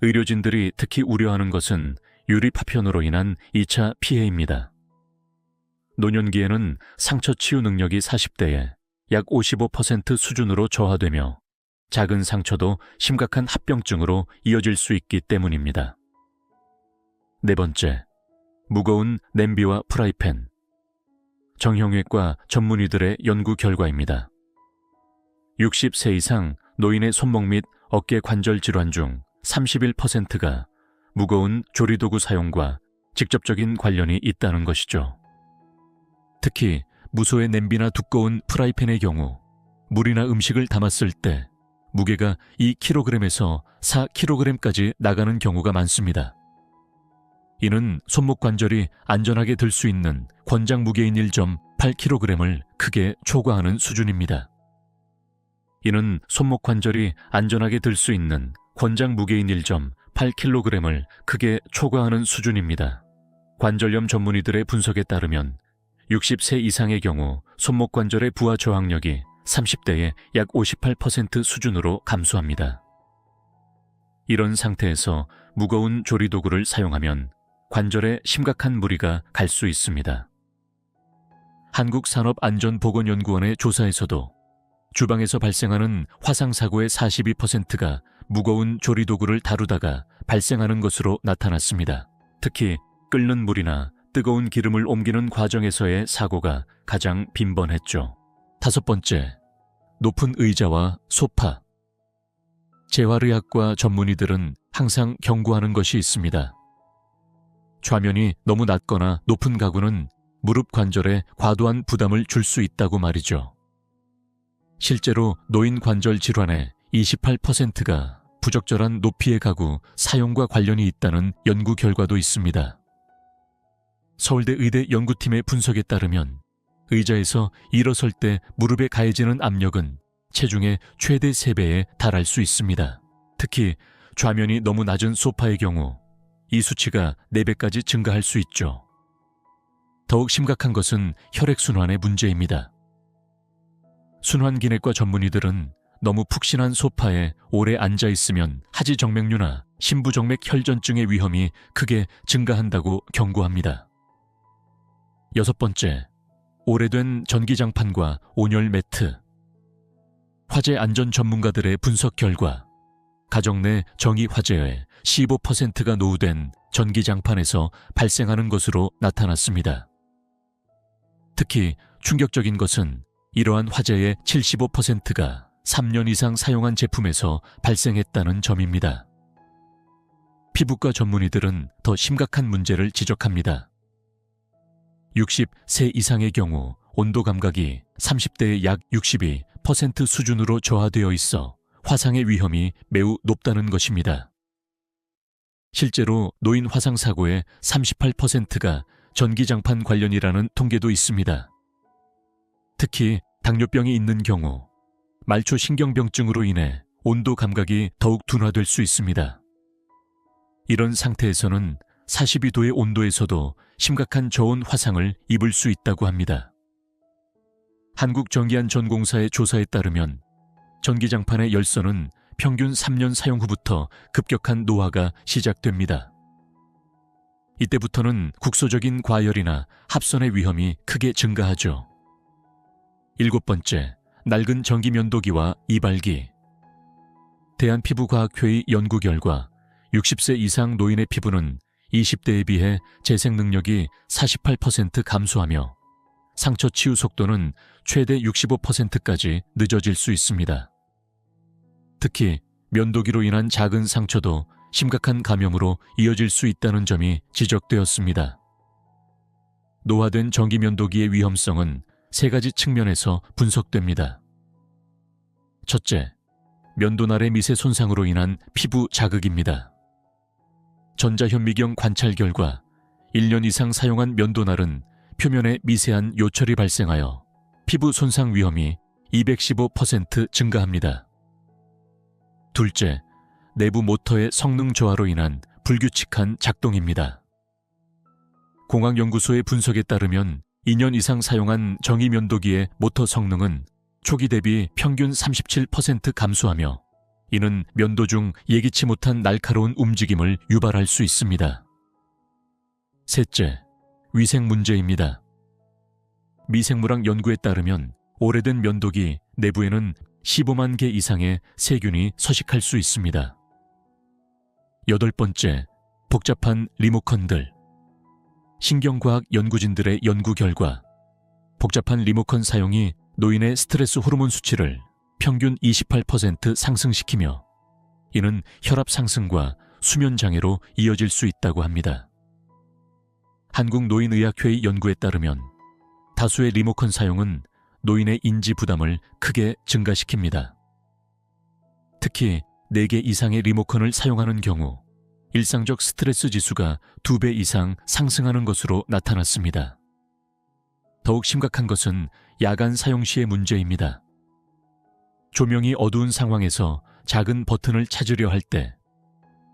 의료진들이 특히 우려하는 것은 유리 파편으로 인한 2차 피해입니다. 노년기에는 상처 치유 능력이 40대에 약 55% 수준으로 저하되며 작은 상처도 심각한 합병증으로 이어질 수 있기 때문입니다. 네 번째, 무거운 냄비와 프라이팬. 정형외과 전문의들의 연구 결과입니다. 60세 이상 노인의 손목 및 어깨 관절 질환 중 31%가 무거운 조리도구 사용과 직접적인 관련이 있다는 것이죠. 특히 무소의 냄비나 두꺼운 프라이팬의 경우 물이나 음식을 담았을 때 무게가 2kg에서 4kg까지 나가는 경우가 많습니다. 이는 손목 관절이 안전하게 들 수 있는 권장 무게인 1.8kg을 크게 초과하는 수준입니다. 이는 손목 관절이 안전하게 들 수 있는 권장 무게인 1.8kg을 크게 초과하는 수준입니다. 관절염 전문의들의 분석에 따르면 60세 이상의 경우 손목 관절의 부하 저항력이 30대의 약 58% 수준으로 감소합니다. 이런 상태에서 무거운 조리도구를 사용하면 관절에 심각한 무리가 갈 수 있습니다. 한국산업안전보건연구원의 조사에서도 주방에서 발생하는 화상사고의 42%가 무거운 조리도구를 다루다가 발생하는 것으로 나타났습니다. 특히 끓는 물이나 뜨거운 기름을 옮기는 과정에서의 사고가 가장 빈번했죠. 다섯 번째, 높은 의자와 소파. 재활의학과 전문의들은 항상 경고하는 것이 있습니다. 좌면이 너무 낮거나 높은 가구는 무릎 관절에 과도한 부담을 줄 수 있다고 말이죠. 실제로 노인 관절 질환의 28%가 부적절한 높이의 가구 사용과 관련이 있다는 연구 결과도 있습니다. 서울대 의대 연구팀의 분석에 따르면 의자에서 일어설 때 무릎에 가해지는 압력은 체중의 최대 3배에 달할 수 있습니다. 특히 좌면이 너무 낮은 소파의 경우 이 수치가 4배까지 증가할 수 있죠. 더욱 심각한 것은 혈액순환의 문제입니다. 순환기내과 전문의들은 너무 푹신한 소파에 오래 앉아 있으면 하지정맥류나 심부정맥 혈전증의 위험이 크게 증가한다고 경고합니다. 6번째, 오래된 전기장판과 온열 매트. 화재 안전 전문가들의 분석 결과 가정 내 정의 화재의 15%가 노후된 전기장판에서 발생하는 것으로 나타났습니다. 특히 충격적인 것은 이러한 화재의 75%가 3년 이상 사용한 제품에서 발생했다는 점입니다. 피부과 전문의들은 더 심각한 문제를 지적합니다. 60세 이상의 경우 온도 감각이 30대의 약 62% 수준으로 저하되어 있어 화상의 위험이 매우 높다는 것입니다. 실제로 노인 화상 사고의 38%가 전기장판 관련이라는 통계도 있습니다. 특히 당뇨병이 있는 경우 말초 신경병증으로 인해 온도 감각이 더욱 둔화될 수 있습니다. 이런 상태에서는 42도의 온도에서도 심각한 저온 화상을 입을 수 있다고 합니다. 한국전기안전공사의 조사에 따르면 전기장판의 열선은 평균 3년 사용 후부터 급격한 노화가 시작됩니다. 이때부터는 국소적인 과열이나 합선의 위험이 크게 증가하죠. 7번째, 낡은 전기면도기와 이발기. 대한피부과학회의 연구 결과 60세 이상 노인의 피부는 20대에 비해 재생 능력이 48% 감소하며 상처 치유 속도는 최대 65%까지 늦어질 수 있습니다. 특히 면도기로 인한 작은 상처도 심각한 감염으로 이어질 수 있다는 점이 지적되었습니다. 노화된 전기면도기의 위험성은 3가지 측면에서 분석됩니다. 첫째, 면도날의 미세 손상으로 인한 피부 자극입니다. 전자현미경 관찰 결과 1년 이상 사용한 면도날은 표면에 미세한 요철이 발생하여 피부 손상 위험이 215% 증가합니다. 둘째, 내부 모터의 성능 저하로 인한 불규칙한 작동입니다. 공학연구소의 분석에 따르면 2년 이상 사용한 정의면도기의 모터 성능은 초기 대비 평균 37% 감소하며 이는 면도 중 예기치 못한 날카로운 움직임을 유발할 수 있습니다. 셋째, 위생 문제입니다. 미생물학 연구에 따르면 오래된 면도기 내부에는 15만 개 이상의 세균이 서식할 수 있습니다. 8번째, 복잡한 리모컨들. 신경과학 연구진들의 연구 결과 복잡한 리모컨 사용이 노인의 스트레스 호르몬 수치를 평균 28% 상승시키며 이는 혈압 상승과 수면 장애로 이어질 수 있다고 합니다. 한국노인의학회의 연구에 따르면 다수의 리모컨 사용은 노인의 인지 부담을 크게 증가시킵니다. 특히 4개 이상의 리모컨을 사용하는 경우 일상적 스트레스 지수가 2배 이상 상승하는 것으로 나타났습니다. 더욱 심각한 것은 야간 사용 시의 문제입니다. 조명이 어두운 상황에서 작은 버튼을 찾으려 할 때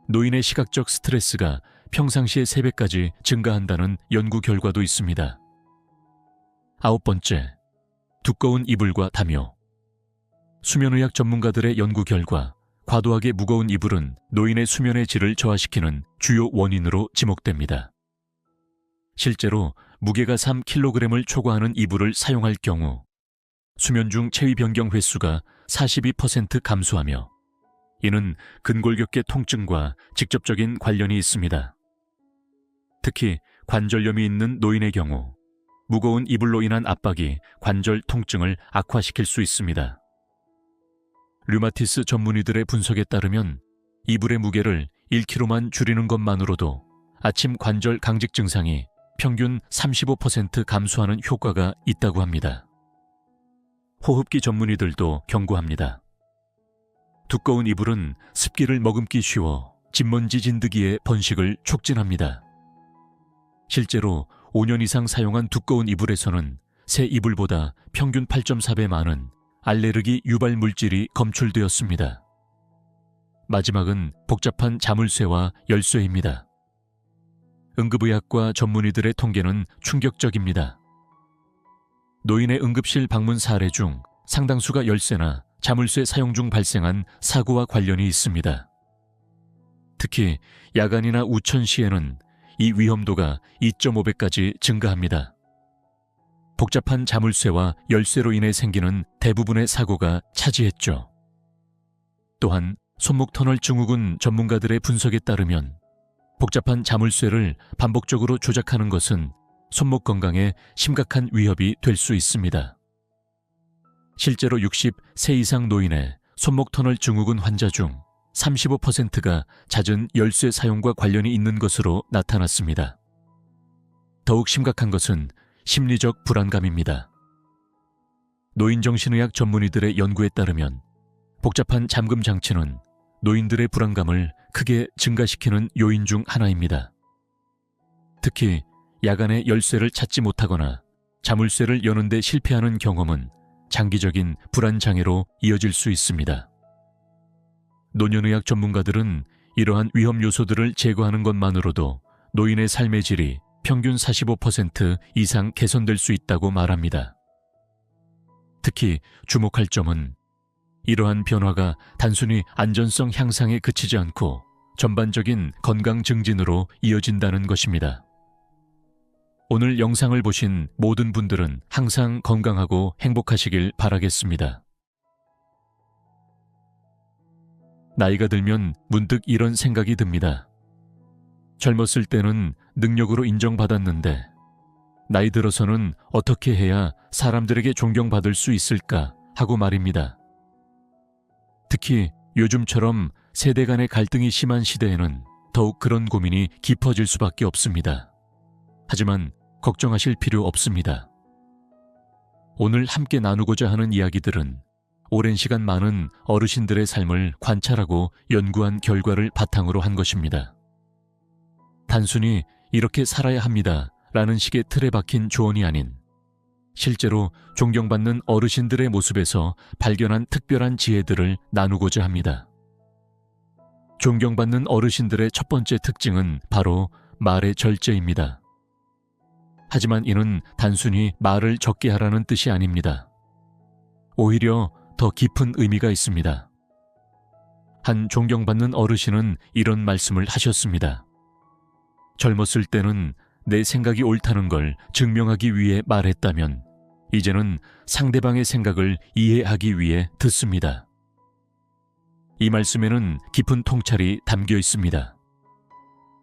노인의 시각적 스트레스가 평상시의 3배까지 증가한다는 연구 결과도 있습니다. 9번째, 두꺼운 이불과 담요. 수면의학 전문가들의 연구 결과 과도하게 무거운 이불은 노인의 수면의 질을 저하시키는 주요 원인으로 지목됩니다. 실제로 무게가 3kg을 초과하는 이불을 사용할 경우 수면 중 체위 변경 횟수가 42% 감소하며 이는 근골격계 통증과 직접적인 관련이 있습니다. 특히 관절염이 있는 노인의 경우 무거운 이불로 인한 압박이 관절 통증을 악화시킬 수 있습니다. 류마티스 전문의들의 분석에 따르면 이불의 무게를 1kg만 줄이는 것만으로도 아침 관절 강직 증상이 평균 35% 감소하는 효과가 있다고 합니다. 호흡기 전문의들도 경고합니다. 두꺼운 이불은 습기를 머금기 쉬워 진먼지 진드기의 번식을 촉진합니다. 실제로 5년 이상 사용한 두꺼운 이불에서는 새 이불보다 평균 8.4배 많은 알레르기 유발 물질이 검출되었습니다. 마지막은 복잡한 자물쇠와 열쇠입니다. 응급의학과 전문의들의 통계는 충격적입니다. 노인의 응급실 방문 사례 중 상당수가 열쇠나 자물쇠 사용 중 발생한 사고와 관련이 있습니다. 특히 야간이나 우천 시에는 이 위험도가 2.5배까지 증가합니다. 복잡한 자물쇠와 열쇠로 인해 생기는 대부분의 사고가 차지했죠. 또한 손목 터널 증후군 전문가들의 분석에 따르면 복잡한 자물쇠를 반복적으로 조작하는 것은 손목 건강에 심각한 위협이 될 수 있습니다. 실제로 60세 이상 노인의 손목 터널 증후군 환자 중 35%가 잦은 열쇠 사용과 관련이 있는 것으로 나타났습니다. 더욱 심각한 것은 심리적 불안감입니다. 노인정신의학 전문의들의 연구에 따르면 복잡한 잠금 장치는 노인들의 불안감을 크게 증가시키는 요인 중 하나입니다. 특히 야간에 열쇠를 찾지 못하거나 자물쇠를 여는 데 실패하는 경험은 장기적인 불안 장애로 이어질 수 있습니다. 노년의학 전문가들은 이러한 위험 요소들을 제거하는 것만으로도 노인의 삶의 질이 평균 45% 이상 개선될 수 있다고 말합니다. 특히 주목할 점은 이러한 변화가 단순히 안전성 향상에 그치지 않고 전반적인 건강 증진으로 이어진다는 것입니다. 오늘 영상을 보신 모든 분들은 항상 건강하고 행복하시길 바라겠습니다. 나이가 들면 문득 이런 생각이 듭니다. 젊었을 때는 능력으로 인정받았는데 나이 들어서는 어떻게 해야 사람들에게 존경받을 수 있을까 하고 말입니다. 특히 요즘처럼 세대 간의 갈등이 심한 시대에는 더욱 그런 고민이 깊어질 수밖에 없습니다. 하지만 걱정하실 필요 없습니다. 오늘 함께 나누고자 하는 이야기들은 오랜 시간 많은 어르신들의 삶을 관찰하고 연구한 결과를 바탕으로 한 것입니다. 단순히 이렇게 살아야 합니다 라는 식의 틀에 박힌 조언이 아닌 실제로 존경받는 어르신들의 모습에서 발견한 특별한 지혜들을 나누고자 합니다. 존경받는 어르신들의 첫 번째 특징은 바로 말의 절제입니다. 하지만 이는 단순히 말을 적게 하라는 뜻이 아닙니다. 오히려 더 깊은 의미가 있습니다. 한 존경받는 어르신은 이런 말씀을 하셨습니다. 젊었을 때는 내 생각이 옳다는 걸 증명하기 위해 말했다면 이제는 상대방의 생각을 이해하기 위해 듣습니다. 이 말씀에는 깊은 통찰이 담겨 있습니다.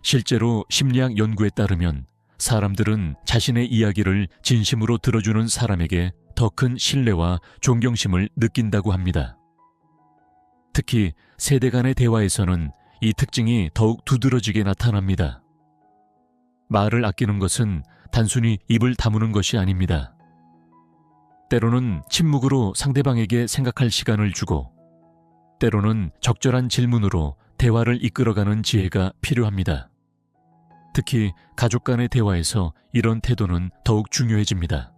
실제로 심리학 연구에 따르면 사람들은 자신의 이야기를 진심으로 들어주는 사람에게 더 큰 신뢰와 존경심을 느낀다고 합니다. 특히 세대 간의 대화에서는 이 특징이 더욱 두드러지게 나타납니다. 말을 아끼는 것은 단순히 입을 다무는 것이 아닙니다. 때로는 침묵으로 상대방에게 생각할 시간을 주고 때로는 적절한 질문으로 대화를 이끌어가는 지혜가 필요합니다. 특히 가족 간의 대화에서 이런 태도는 더욱 중요해집니다.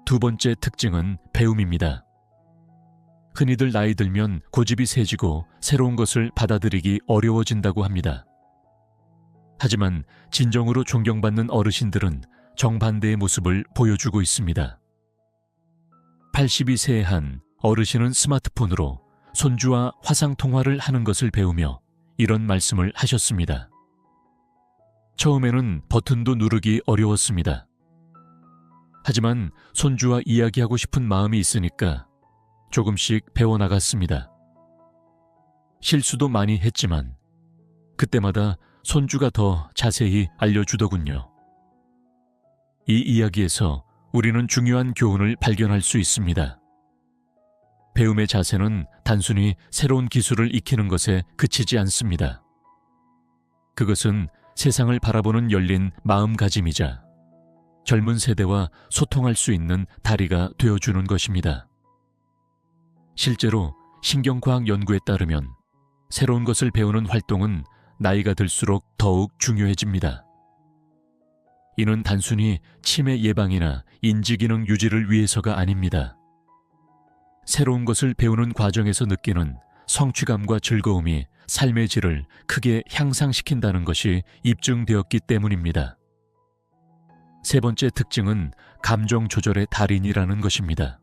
두 번째 특징은 배움입니다. 흔히들 나이 들면 고집이 세지고 새로운 것을 받아들이기 어려워진다고 합니다. 하지만 진정으로 존경받는 어르신들은 정반대의 모습을 보여주고 있습니다. 82세의 한 어르신은 스마트폰으로 손주와 화상통화를 하는 것을 배우며 이런 말씀을 하셨습니다. 처음에는 버튼도 누르기 어려웠습니다. 하지만 손주와 이야기하고 싶은 마음이 있으니까 조금씩 배워나갔습니다. 실수도 많이 했지만 그때마다 손주가 더 자세히 알려주더군요. 이 이야기에서 우리는 중요한 교훈을 발견할 수 있습니다. 배움의 자세는 단순히 새로운 기술을 익히는 것에 그치지 않습니다. 그것은 세상을 바라보는 열린 마음가짐이자 젊은 세대와 소통할 수 있는 다리가 되어주는 것입니다. 실제로 신경과학 연구에 따르면 새로운 것을 배우는 활동은 나이가 들수록 더욱 중요해집니다. 이는 단순히 치매 예방이나 인지기능 유지를 위해서가 아닙니다. 새로운 것을 배우는 과정에서 느끼는 성취감과 즐거움이 삶의 질을 크게 향상시킨다는 것이 입증되었기 때문입니다. 세 번째 특징은 감정 조절의 달인이라는 것입니다.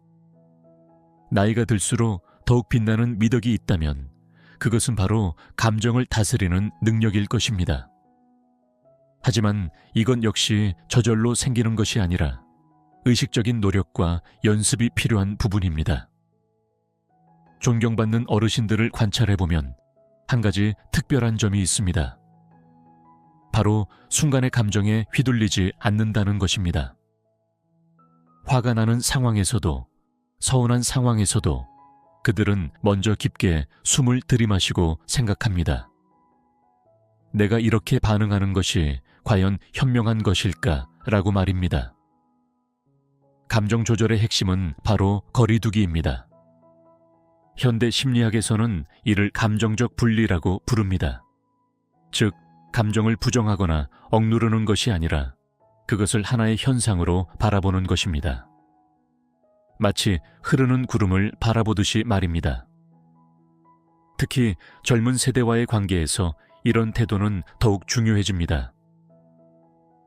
나이가 들수록 더욱 빛나는 미덕이 있다면 그것은 바로 감정을 다스리는 능력일 것입니다. 하지만 이건 역시 저절로 생기는 것이 아니라 의식적인 노력과 연습이 필요한 부분입니다. 존경받는 어르신들을 관찰해보면 한 가지 특별한 점이 있습니다. 바로 순간의 감정에 휘둘리지 않는다는 것입니다. 화가 나는 상황에서도, 서운한 상황에서도 그들은 먼저 깊게 숨을 들이마시고 생각합니다. 내가 이렇게 반응하는 것이 과연 현명한 것일까? 라고 말입니다. 감정 조절의 핵심은 바로 거리두기입니다. 현대 심리학에서는 이를 감정적 분리라고 부릅니다. 즉, 감정을 부정하거나 억누르는 것이 아니라 그것을 하나의 현상으로 바라보는 것입니다. 마치 흐르는 구름을 바라보듯이 말입니다. 특히 젊은 세대와의 관계에서 이런 태도는 더욱 중요해집니다.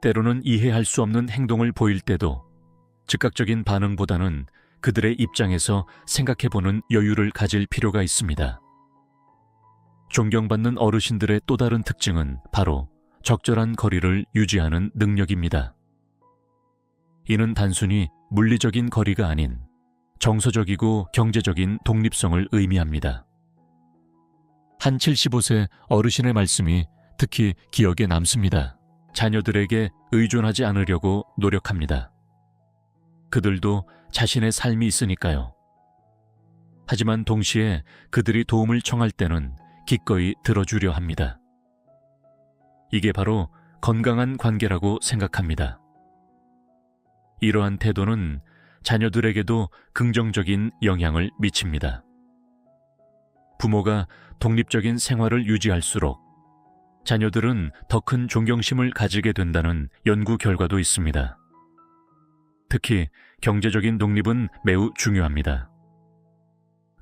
때로는 이해할 수 없는 행동을 보일 때도 즉각적인 반응보다는 그들의 입장에서 생각해보는 여유를 가질 필요가 있습니다. 존경받는 어르신들의 또 다른 특징은 바로 적절한 거리를 유지하는 능력입니다. 이는 단순히 물리적인 거리가 아닌 정서적이고 경제적인 독립성을 의미합니다. 한 75세 어르신의 말씀이 특히 기억에 남습니다. 자녀들에게 의존하지 않으려고 노력합니다. 그들도 자신의 삶이 있으니까요. 하지만 동시에 그들이 도움을 청할 때는 기꺼이 들어주려 합니다. 이게 바로 건강한 관계라고 생각합니다. 이러한 태도는 자녀들에게도 긍정적인 영향을 미칩니다. 부모가 독립적인 생활을 유지할수록 자녀들은 더 큰 존경심을 가지게 된다는 연구 결과도 있습니다. 특히 경제적인 독립은 매우 중요합니다.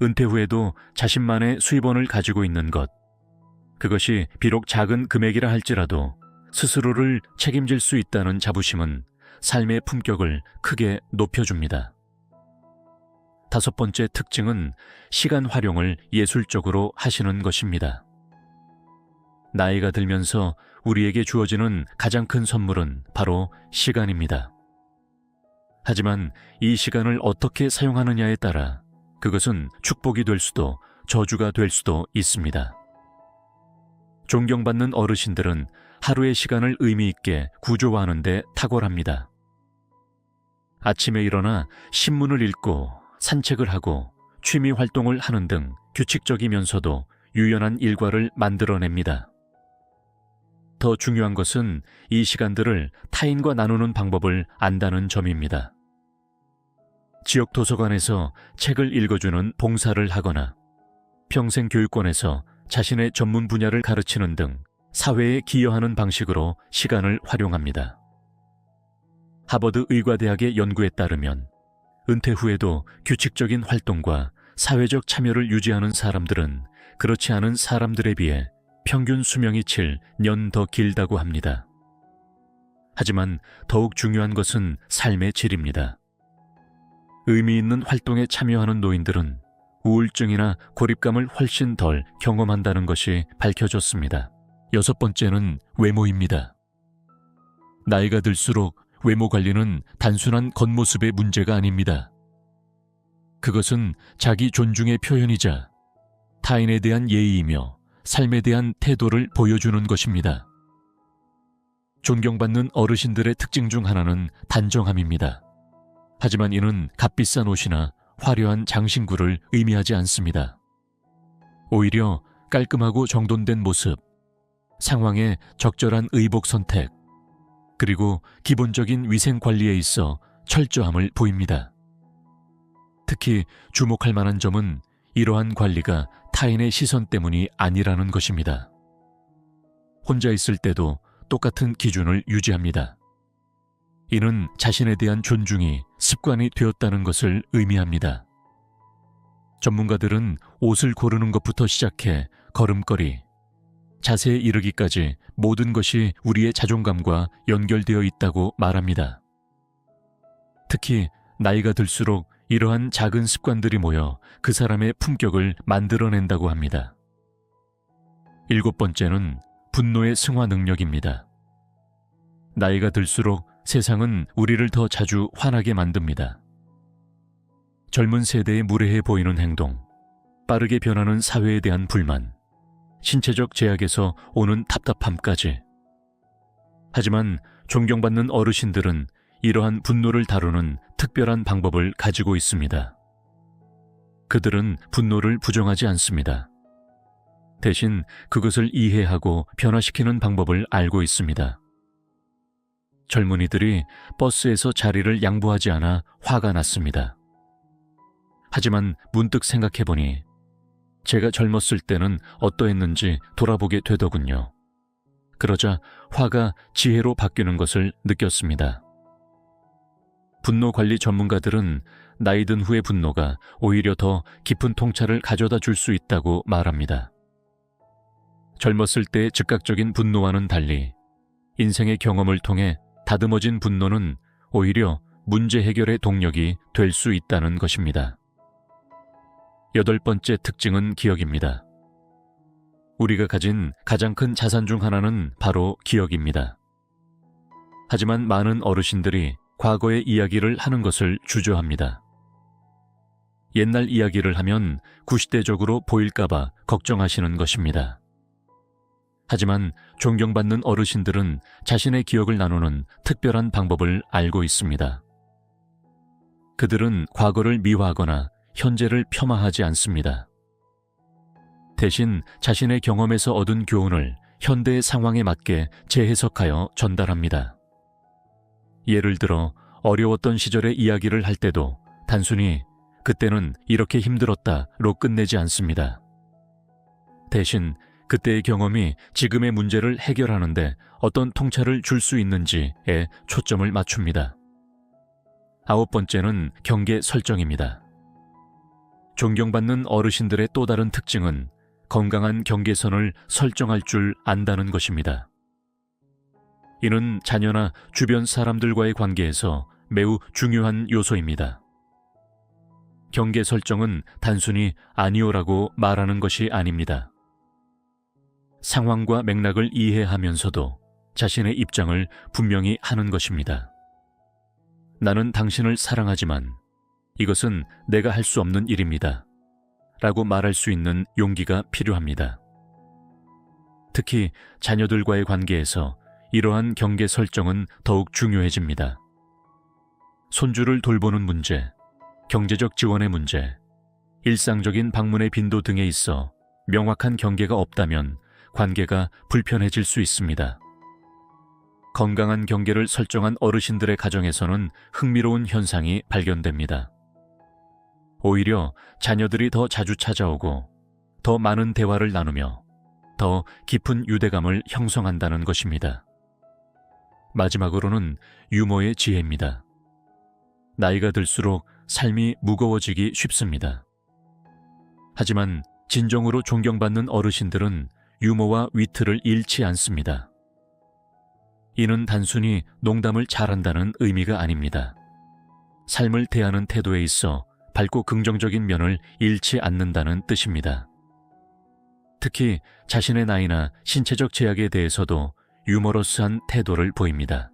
은퇴 후에도 자신만의 수입원을 가지고 있는 것, 그것이 비록 작은 금액이라 할지라도 스스로를 책임질 수 있다는 자부심은 삶의 품격을 크게 높여줍니다. 다섯 번째 특징은 시간 활용을 예술적으로 하시는 것입니다. 나이가 들면서 우리에게 주어지는 가장 큰 선물은 바로 시간입니다. 하지만 이 시간을 어떻게 사용하느냐에 따라 그것은 축복이 될 수도 저주가 될 수도 있습니다. 존경받는 어르신들은 하루의 시간을 의미 있게 구조화하는 데 탁월합니다. 아침에 일어나 신문을 읽고 산책을 하고 취미 활동을 하는 등 규칙적이면서도 유연한 일과를 만들어냅니다. 더 중요한 것은 이 시간들을 타인과 나누는 방법을 안다는 점입니다. 지역 도서관에서 책을 읽어주는 봉사를 하거나 평생교육원에서 자신의 전문 분야를 가르치는 등 사회에 기여하는 방식으로 시간을 활용합니다. 하버드 의과대학의 연구에 따르면 은퇴 후에도 규칙적인 활동과 사회적 참여를 유지하는 사람들은 그렇지 않은 사람들에 비해 평균 수명이 7년 더 길다고 합니다. 하지만 더욱 중요한 것은 삶의 질입니다. 의미 있는 활동에 참여하는 노인들은 우울증이나 고립감을 훨씬 덜 경험한다는 것이 밝혀졌습니다. 여섯 번째는 외모입니다. 나이가 들수록 외모 관리는 단순한 겉모습의 문제가 아닙니다. 그것은 자기 존중의 표현이자 타인에 대한 예의이며 삶에 대한 태도를 보여주는 것입니다. 존경받는 어르신들의 특징 중 하나는 단정함입니다. 하지만 이는 값비싼 옷이나 화려한 장신구를 의미하지 않습니다. 오히려 깔끔하고 정돈된 모습, 상황의 적절한 의복 선택, 그리고 기본적인 위생 관리에 있어 철저함을 보입니다. 특히 주목할 만한 점은 이러한 관리가 타인의 시선 때문이 아니라는 것입니다. 혼자 있을 때도 똑같은 기준을 유지합니다. 이는 자신에 대한 존중이 습관이 되었다는 것을 의미합니다. 전문가들은 옷을 고르는 것부터 시작해 걸음걸이, 자세에 이르기까지 모든 것이 우리의 자존감과 연결되어 있다고 말합니다. 특히 나이가 들수록 이러한 작은 습관들이 모여 그 사람의 품격을 만들어낸다고 합니다. 7번째는 분노의 승화 능력입니다. 나이가 들수록 세상은 우리를 더 자주 화나게 만듭니다. 젊은 세대의 무례해 보이는 행동, 빠르게 변하는 사회에 대한 불만, 신체적 제약에서 오는 답답함까지. 하지만 존경받는 어르신들은 이러한 분노를 다루는 특별한 방법을 가지고 있습니다. 그들은 분노를 부정하지 않습니다. 대신 그것을 이해하고 변화시키는 방법을 알고 있습니다. 젊은이들이 버스에서 자리를 양보하지 않아 화가 났습니다. 하지만 문득 생각해보니 제가 젊었을 때는 어떠했는지 돌아보게 되더군요. 그러자 화가 지혜로 바뀌는 것을 느꼈습니다. 분노관리 전문가들은 나이 든 후의 분노가 오히려 더 깊은 통찰을 가져다 줄 수 있다고 말합니다. 젊었을 때의 즉각적인 분노와는 달리 인생의 경험을 통해 다듬어진 분노는 오히려 문제 해결의 동력이 될 수 있다는 것입니다. 8번째 특징은 기억입니다. 우리가 가진 가장 큰 자산 중 하나는 바로 기억입니다. 하지만 많은 어르신들이 과거의 이야기를 하는 것을 주저합니다. 옛날 이야기를 하면 구시대적으로 보일까봐 걱정하시는 것입니다. 하지만 존경받는 어르신들은 자신의 기억을 나누는 특별한 방법을 알고 있습니다. 그들은 과거를 미화하거나 현재를 폄하하지 않습니다. 대신 자신의 경험에서 얻은 교훈을 현대의 상황에 맞게 재해석하여 전달합니다. 예를 들어 어려웠던 시절의 이야기를 할 때도 단순히 그때는 이렇게 힘들었다로 끝내지 않습니다. 대신 그때의 경험이 지금의 문제를 해결하는데 어떤 통찰을 줄 수 있는지에 초점을 맞춥니다. 9번째는 경계 설정입니다. 존경받는 어르신들의 또 다른 특징은 건강한 경계선을 설정할 줄 안다는 것입니다. 이는 자녀나 주변 사람들과의 관계에서 매우 중요한 요소입니다. 경계 설정은 단순히 아니오라고 말하는 것이 아닙니다. 상황과 맥락을 이해하면서도 자신의 입장을 분명히 하는 것입니다. 나는 당신을 사랑하지만 이것은 내가 할 수 없는 일입니다. 라고 말할 수 있는 용기가 필요합니다. 특히 자녀들과의 관계에서 이러한 경계 설정은 더욱 중요해집니다. 손주를 돌보는 문제, 경제적 지원의 문제, 일상적인 방문의 빈도 등에 있어 명확한 경계가 없다면 관계가 불편해질 수 있습니다. 건강한 경계를 설정한 어르신들의 가정에서는 흥미로운 현상이 발견됩니다. 오히려 자녀들이 더 자주 찾아오고 더 많은 대화를 나누며 더 깊은 유대감을 형성한다는 것입니다. 마지막으로는 유머의 지혜입니다. 나이가 들수록 삶이 무거워지기 쉽습니다. 하지만 진정으로 존경받는 어르신들은 유머와 위트를 잃지 않습니다. 이는 단순히 농담을 잘한다는 의미가 아닙니다. 삶을 대하는 태도에 있어 밝고 긍정적인 면을 잃지 않는다는 뜻입니다. 특히 자신의 나이나 신체적 제약에 대해서도 유머러스한 태도를 보입니다.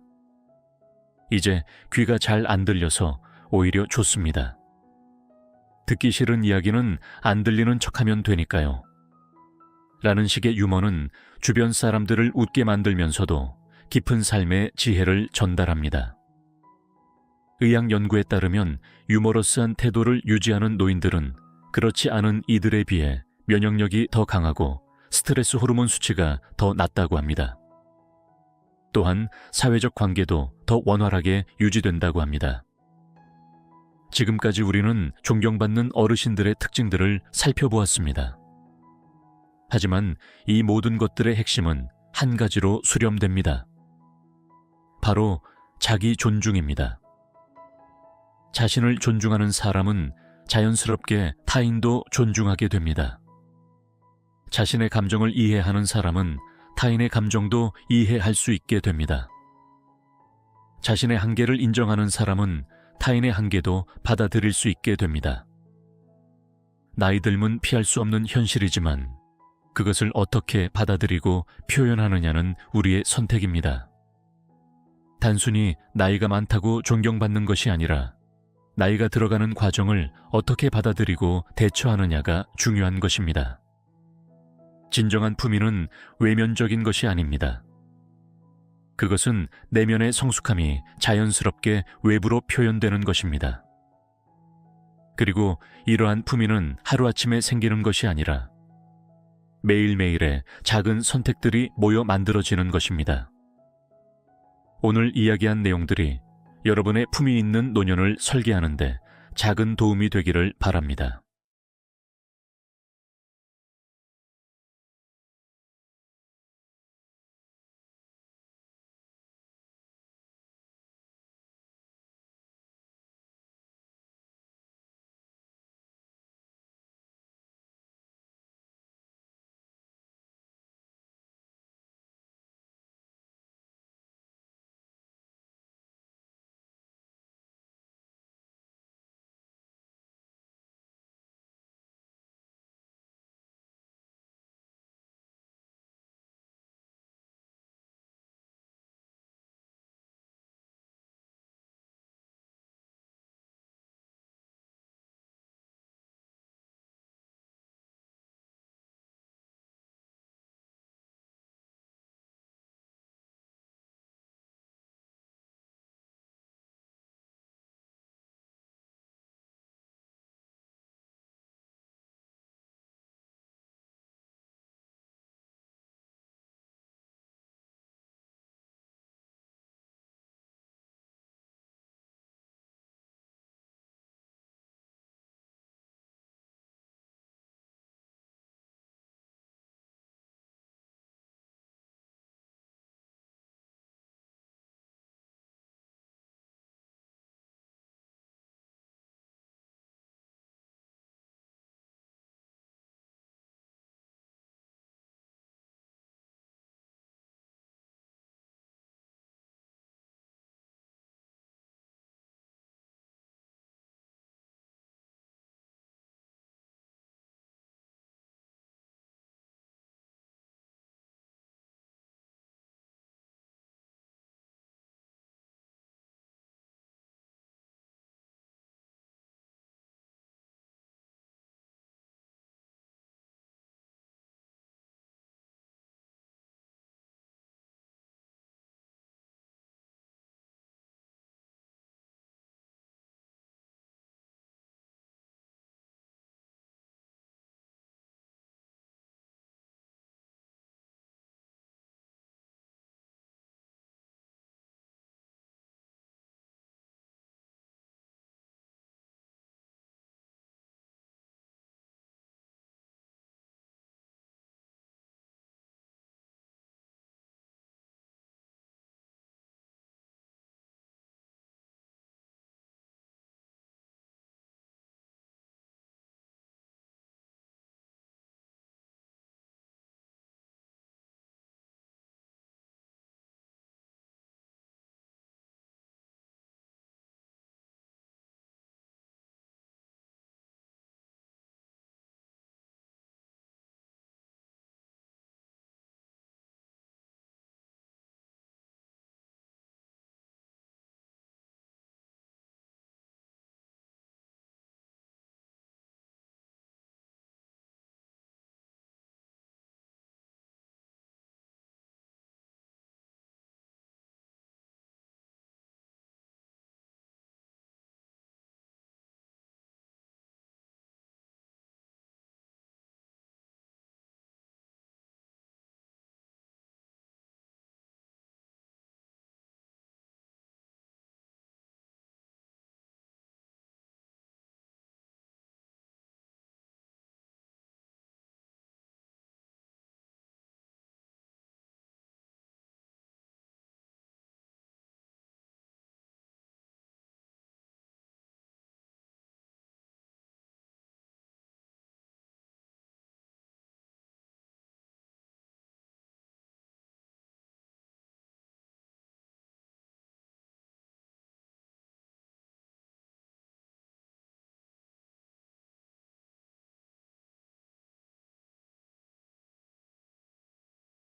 이제 귀가 잘 안 들려서 오히려 좋습니다. 듣기 싫은 이야기는 안 들리는 척하면 되니까요. 라는 식의 유머는 주변 사람들을 웃게 만들면서도 깊은 삶의 지혜를 전달합니다. 의학 연구에 따르면 유머러스한 태도를 유지하는 노인들은 그렇지 않은 이들에 비해 면역력이 더 강하고 스트레스 호르몬 수치가 더 낮다고 합니다. 또한 사회적 관계도 더 원활하게 유지된다고 합니다. 지금까지 우리는 존경받는 어르신들의 특징들을 살펴보았습니다. 하지만 이 모든 것들의 핵심은 한 가지로 수렴됩니다. 바로 자기 존중입니다. 자신을 존중하는 사람은 자연스럽게 타인도 존중하게 됩니다. 자신의 감정을 이해하는 사람은 타인의 감정도 이해할 수 있게 됩니다. 자신의 한계를 인정하는 사람은 타인의 한계도 받아들일 수 있게 됩니다. 나이 들면 피할 수 없는 현실이지만 그것을 어떻게 받아들이고 표현하느냐는 우리의 선택입니다. 단순히 나이가 많다고 존경받는 것이 아니라 나이가 들어가는 과정을 어떻게 받아들이고 대처하느냐가 중요한 것입니다. 진정한 품위는 외면적인 것이 아닙니다. 그것은 내면의 성숙함이 자연스럽게 외부로 표현되는 것입니다. 그리고 이러한 품위는 하루아침에 생기는 것이 아니라 매일매일의 작은 선택들이 모여 만들어지는 것입니다. 오늘 이야기한 내용들이 여러분의 품위 있는 노년을 설계하는 데 작은 도움이 되기를 바랍니다.